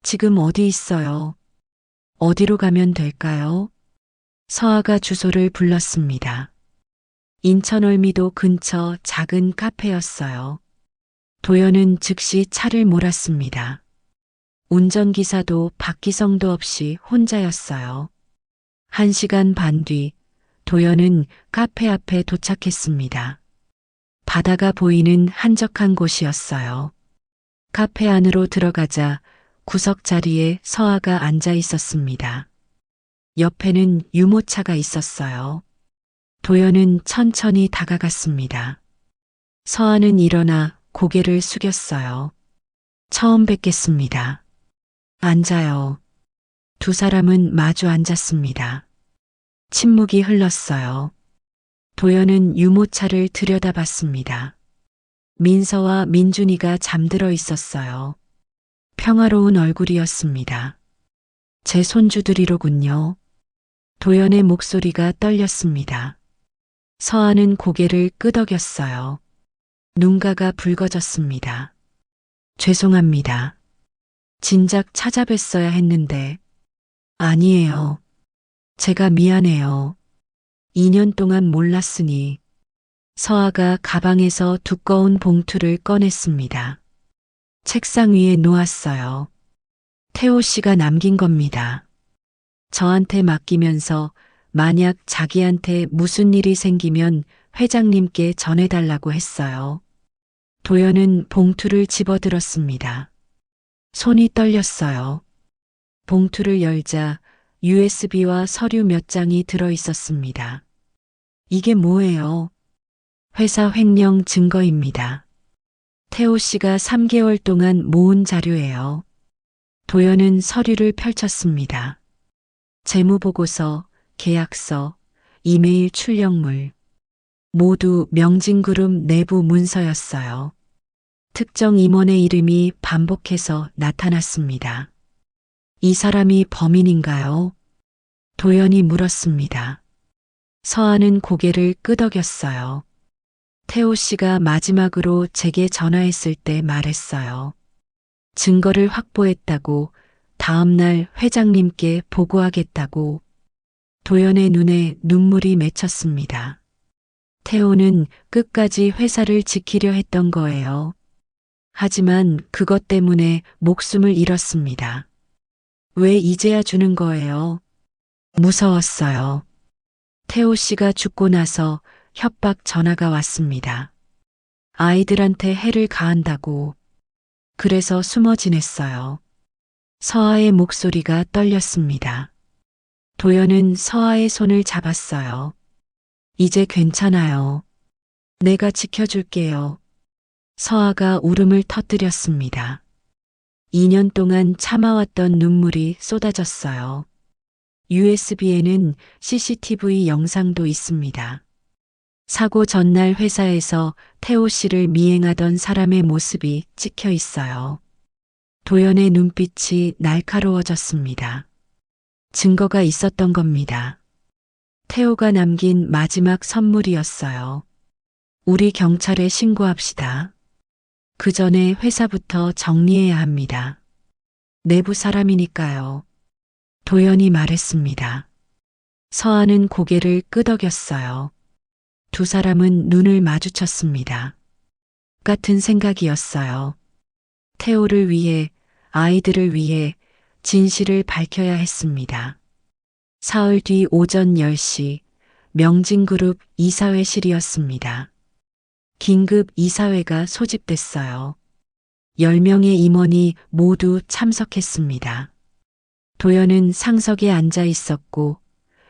지금 어디 있어요? 어디로 가면 될까요? 서아가 주소를 불렀습니다. 인천월미도 근처 작은 카페였어요. 도연은 즉시 차를 몰았습니다. 운전기사도 박기성도 없이 혼자였어요. 1시간 반 뒤 도연은 카페 앞에 도착했습니다. 바다가 보이는 한적한 곳이었어요. 카페 안으로 들어가자 구석 자리에 서아가 앉아 있었습니다. 옆에는 유모차가 있었어요. 도연은 천천히 다가갔습니다. 서아는 일어나 고개를 숙였어요. 처음 뵙겠습니다. 앉아요. 두 사람은 마주 앉았습니다. 침묵이 흘렀어요. 도연은 유모차를 들여다봤습니다. 민서와 민준이가 잠들어 있었어요. 평화로운 얼굴이었습니다. 제 손주들이로군요. 도연의 목소리가 떨렸습니다. 서아는 고개를 끄덕였어요. 눈가가 붉어졌습니다. 죄송합니다. 진작 찾아뵀어야 했는데. 아니에요. 제가 미안해요. 2년 동안 몰랐으니. 서아가 가방에서 두꺼운 봉투를 꺼냈습니다. 책상 위에 놓았어요. 태호 씨가 남긴 겁니다. 저한테 맡기면서 만약 자기한테 무슨 일이 생기면 회장님께 전해달라고 했어요. 도연은 봉투를 집어들었습니다. 손이 떨렸어요. 봉투를 열자 USB와 서류 몇 장이 들어 있었습니다. 이게 뭐예요? 회사 횡령 증거입니다. 태호 씨가 3개월 동안 모은 자료예요. 도연은 서류를 펼쳤습니다. 재무보고서, 계약서, 이메일 출력물. 모두 명진그룹 내부 문서였어요. 특정 임원의 이름이 반복해서 나타났습니다. 이 사람이 범인인가요? 도연이 물었습니다. 서아는 고개를 끄덕였어요. 태호 씨가 마지막으로 제게 전화했을 때 말했어요. 증거를 확보했다고, 다음날 회장님께 보고하겠다고. 도연의 눈에 눈물이 맺혔습니다. 태호는 끝까지 회사를 지키려 했던 거예요. 하지만 그것 때문에 목숨을 잃었습니다. 왜 이제야 주는 거예요? 무서웠어요. 태호 씨가 죽고 나서 협박 전화가 왔습니다. 아이들한테 해를 가한다고. 그래서 숨어 지냈어요. 서아의 목소리가 떨렸습니다. 도연은 서아의 손을 잡았어요. 이제 괜찮아요. 내가 지켜줄게요. 서아가 울음을 터뜨렸습니다. 2년 동안 참아왔던 눈물이 쏟아졌어요. USB에는 CCTV 영상도 있습니다. 사고 전날 회사에서 태호 씨를 미행하던 사람의 모습이 찍혀 있어요. 도연의 눈빛이 날카로워졌습니다. 증거가 있었던 겁니다. 태호가 남긴 마지막 선물이었어요. 우리 경찰에 신고합시다. 그 전에 회사부터 정리해야 합니다. 내부 사람이니까요. 도연이 말했습니다. 서아는 고개를 끄덕였어요. 두 사람은 눈을 마주쳤습니다. 같은 생각이었어요. 태호를 위해, 아이들을 위해 진실을 밝혀야 했습니다. 사흘 뒤 오전 10시 명진그룹 이사회실이었습니다. 긴급 이사회가 소집됐어요. 10명의 임원이 모두 참석했습니다. 도연은 상석에 앉아 있었고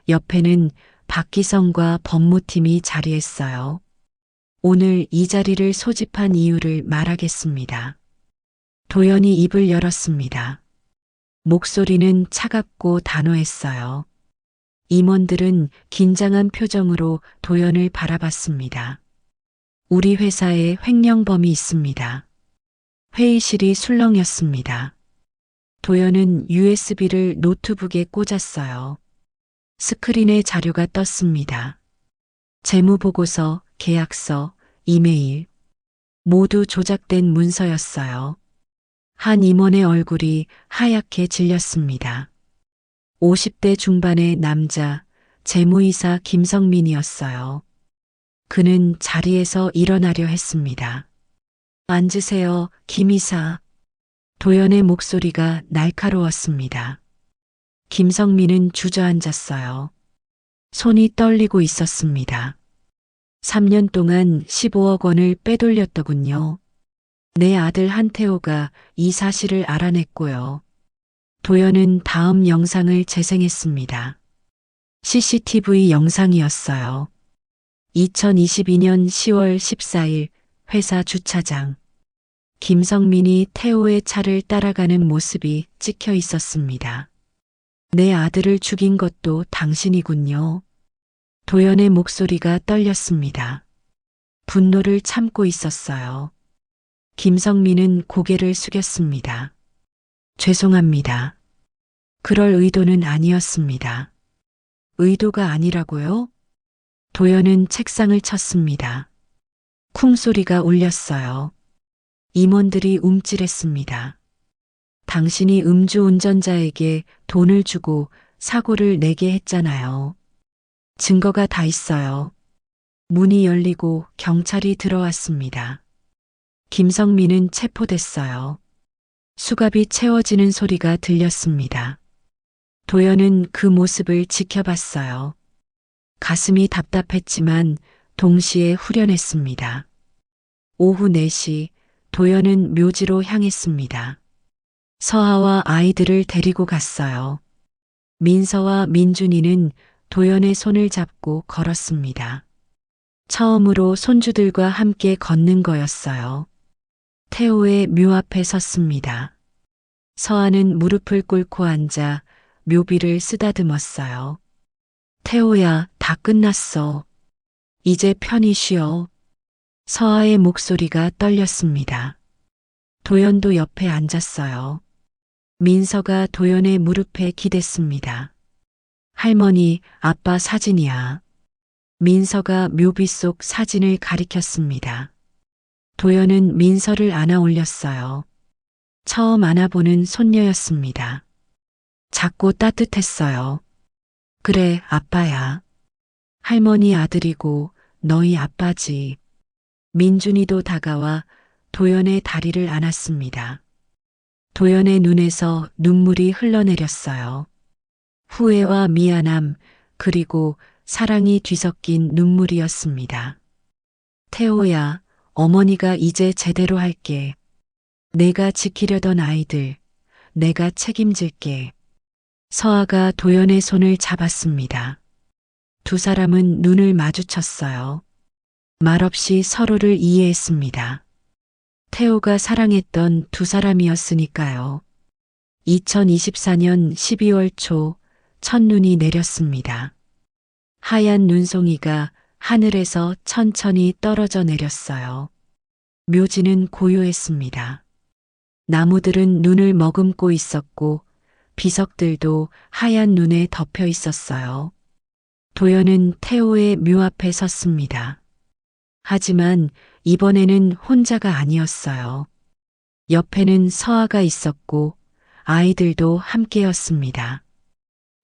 옆에는 박기성과 법무팀이 자리했어요. 오늘 이 자리를 소집한 이유를 말하겠습니다. 도연이 입을 열었습니다. 목소리는 차갑고 단호했어요. 임원들은 긴장한 표정으로 도연을 바라봤습니다. 우리 회사에 횡령범이 있습니다. 회의실이 술렁였습니다. 도연은 USB를 노트북에 꽂았어요. 스크린에 자료가 떴습니다. 재무보고서, 계약서, 이메일. 모두 조작된 문서였어요. 한 임원의 얼굴이 하얗게 질렸습니다. 50대 중반의 남자, 재무이사 김성민이었어요. 그는 자리에서 일어나려 했습니다. 앉으세요, 김 이사. 도연의 목소리가 날카로웠습니다. 김성민은 주저앉았어요. 손이 떨리고 있었습니다. 3년 동안 15억 원을 빼돌렸더군요. 내 아들 한태호가 이 사실을 알아냈고요. 도연은 다음 영상을 재생했습니다. CCTV 영상이었어요. 2022년 10월 14일 회사 주차장. 김성민이 태호의 차를 따라가는 모습이 찍혀 있었습니다. 내 아들을 죽인 것도 당신이군요. 도연의 목소리가 떨렸습니다. 분노를 참고 있었어요. 김성민은 고개를 숙였습니다. 죄송합니다. 그럴 의도는 아니었습니다. 의도가 아니라고요? 도연은 책상을 쳤습니다. 쿵 소리가 울렸어요. 임원들이 움찔했습니다. 당신이 음주운전자에게 돈을 주고 사고를 내게 했잖아요. 증거가 다 있어요. 문이 열리고 경찰이 들어왔습니다. 김성민은 체포됐어요. 수갑이 채워지는 소리가 들렸습니다. 도연은 그 모습을 지켜봤어요. 가슴이 답답했지만 동시에 후련했습니다. 오후 4시 도연은 묘지로 향했습니다. 서아와 아이들을 데리고 갔어요. 민서와 민준이는 도연의 손을 잡고 걸었습니다. 처음으로 손주들과 함께 걷는 거였어요. 태호의 묘 앞에 섰습니다. 서아는 무릎을 꿇고 앉아 묘비를 쓰다듬었어요. 태호야, 다 끝났어. 이제 편히 쉬어. 서아의 목소리가 떨렸습니다. 도연도 옆에 앉았어요. 민서가 도연의 무릎에 기댔습니다. 할머니, 아빠 사진이야. 민서가 묘비 속 사진을 가리켰습니다. 도연은 민서를 안아 올렸어요. 처음 안아보는 손녀였습니다. 작고 따뜻했어요. 그래, 아빠야. 할머니 아들이고 너희 아빠지. 민준이도 다가와 도연의 다리를 안았습니다. 도연의 눈에서 눈물이 흘러내렸어요. 후회와 미안함, 그리고 사랑이 뒤섞인 눈물이었습니다. 태호야, 어머니가 이제 제대로 할게. 내가 지키려던 아이들, 내가 책임질게. 서아가 도연의 손을 잡았습니다. 두 사람은 눈을 마주쳤어요. 말없이 서로를 이해했습니다. 태호가 사랑했던 두 사람이었으니까요. 2024년 12월 초 첫눈이 내렸습니다. 하얀 눈송이가 하늘에서 천천히 떨어져 내렸어요. 묘지는 고요했습니다. 나무들은 눈을 머금고 있었고 비석들도 하얀 눈에 덮여 있었어요. 도연은 태호의 묘 앞에 섰습니다. 하지만 이번에는 혼자가 아니었어요. 옆에는 서아가 있었고 아이들도 함께였습니다.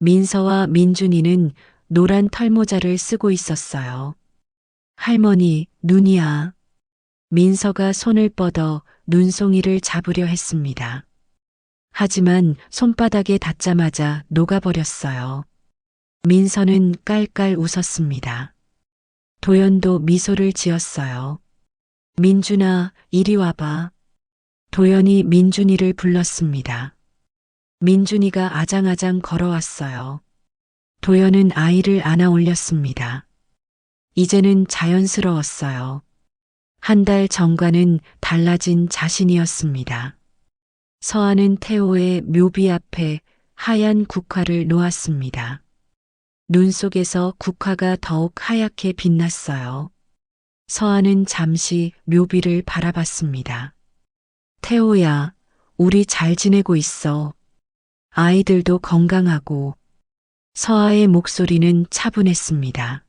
민서와 민준이는 노란 털모자를 쓰고 있었어요. 할머니, 눈이야. 민서가 손을 뻗어 눈송이를 잡으려 했습니다. 하지만 손바닥에 닿자마자 녹아버렸어요. 민서는 깔깔 웃었습니다. 도연도 미소를 지었어요. 민준아, 이리 와봐. 도연이 민준이를 불렀습니다. 민준이가 아장아장 걸어왔어요. 도연은 아이를 안아 올렸습니다. 이제는 자연스러웠어요. 한 달 전과는 달라진 자신이었습니다. 서아는 태호의 묘비 앞에 하얀 국화를 놓았습니다. 눈 속에서 국화가 더욱 하얗게 빛났어요. 서아는 잠시 묘비를 바라봤습니다. 태호야, 우리 잘 지내고 있어. 아이들도 건강하고. 서아의 목소리는 차분했습니다.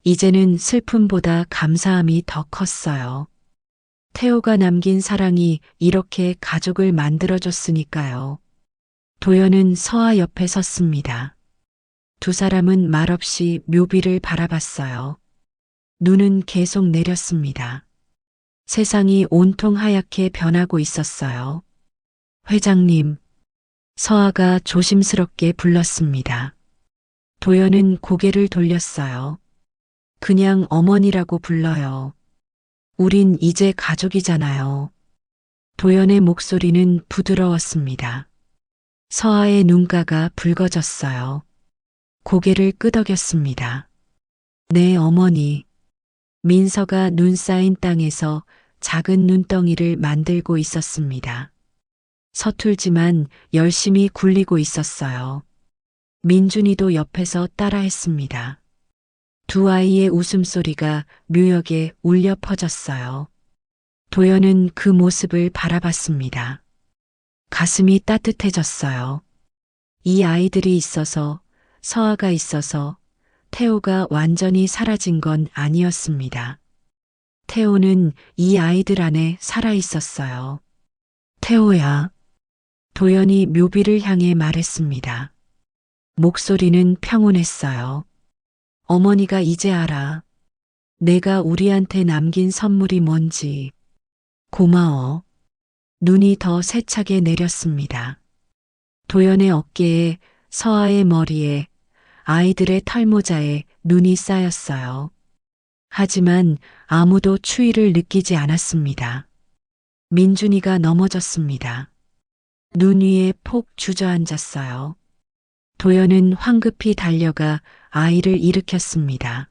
이제는 슬픔보다 감사함이 더 컸어요. 태호가 남긴 사랑이 이렇게 가족을 만들어줬으니까요. 도연은 서아 옆에 섰습니다. 두 사람은 말없이 묘비를 바라봤어요. 눈은 계속 내렸습니다. 세상이 온통 하얗게 변하고 있었어요. 회장님, 서아가 조심스럽게 불렀습니다. 도연은 고개를 돌렸어요. 그냥 어머니라고 불러요. 우린 이제 가족이잖아요. 도연의 목소리는 부드러웠습니다. 서아의 눈가가 붉어졌어요. 고개를 끄덕였습니다. 네, 어머니. 민서가 눈 쌓인 땅에서 작은 눈덩이를 만들고 있었습니다. 서툴지만 열심히 굴리고 있었어요. 민준이도 옆에서 따라했습니다. 두 아이의 웃음소리가 묘역에 울려 퍼졌어요. 도연은 그 모습을 바라봤습니다. 가슴이 따뜻해졌어요. 이 아이들이 있어서, 서아가 있어서 태호가 완전히 사라진 건 아니었습니다. 태호는 이 아이들 안에 살아 있었어요. 태호야. 도연이 묘비를 향해 말했습니다. 목소리는 평온했어요. 어머니가 이제 알아. 내가 우리한테 남긴 선물이 뭔지. 고마워. 눈이 더 세차게 내렸습니다. 도연의 어깨에, 서아의 머리에, 아이들의 털모자에 눈이 쌓였어요. 하지만 아무도 추위를 느끼지 않았습니다. 민준이가 넘어졌습니다. 눈 위에 폭 주저앉았어요. 도연은 황급히 달려가 아이를 일으켰습니다.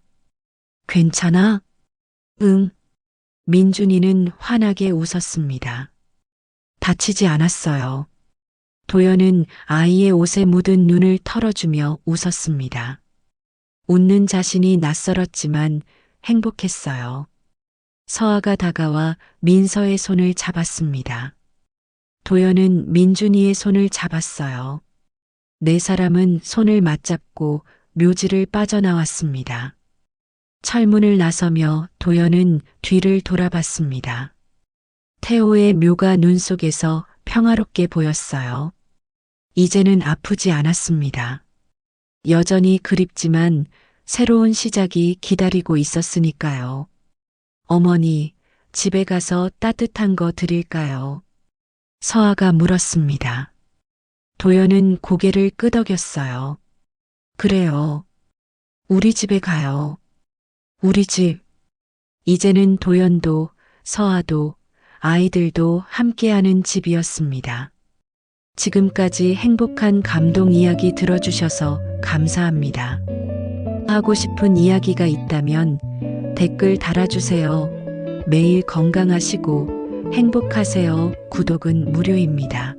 괜찮아? 응. 민준이는 환하게 웃었습니다. 다치지 않았어요. 도연은 아이의 옷에 묻은 눈을 털어주며 웃었습니다. 웃는 자신이 낯설었지만 행복했어요. 서아가 다가와 민서의 손을 잡았습니다. 도연은 민준이의 손을 잡았어요. 네 사람은 손을 맞잡고 묘지를 빠져나왔습니다. 철문을 나서며 도연은 뒤를 돌아봤습니다. 태호의 묘가 눈 속에서 평화롭게 보였어요. 이제는 아프지 않았습니다. 여전히 그립지만 새로운 시작이 기다리고 있었으니까요. 어머니, 집에 가서 따뜻한 거 드릴까요? 서아가 물었습니다. 도연은 고개를 끄덕였어요. 그래요. 우리 집에 가요. 우리 집. 이제는 도연도, 서아도, 아이들도 함께하는 집이었습니다. 지금까지 행복한 감동 이야기 들어주셔서 감사합니다. 하고 싶은 이야기가 있다면 댓글 달아주세요. 매일 건강하시고 행복하세요. 구독은 무료입니다.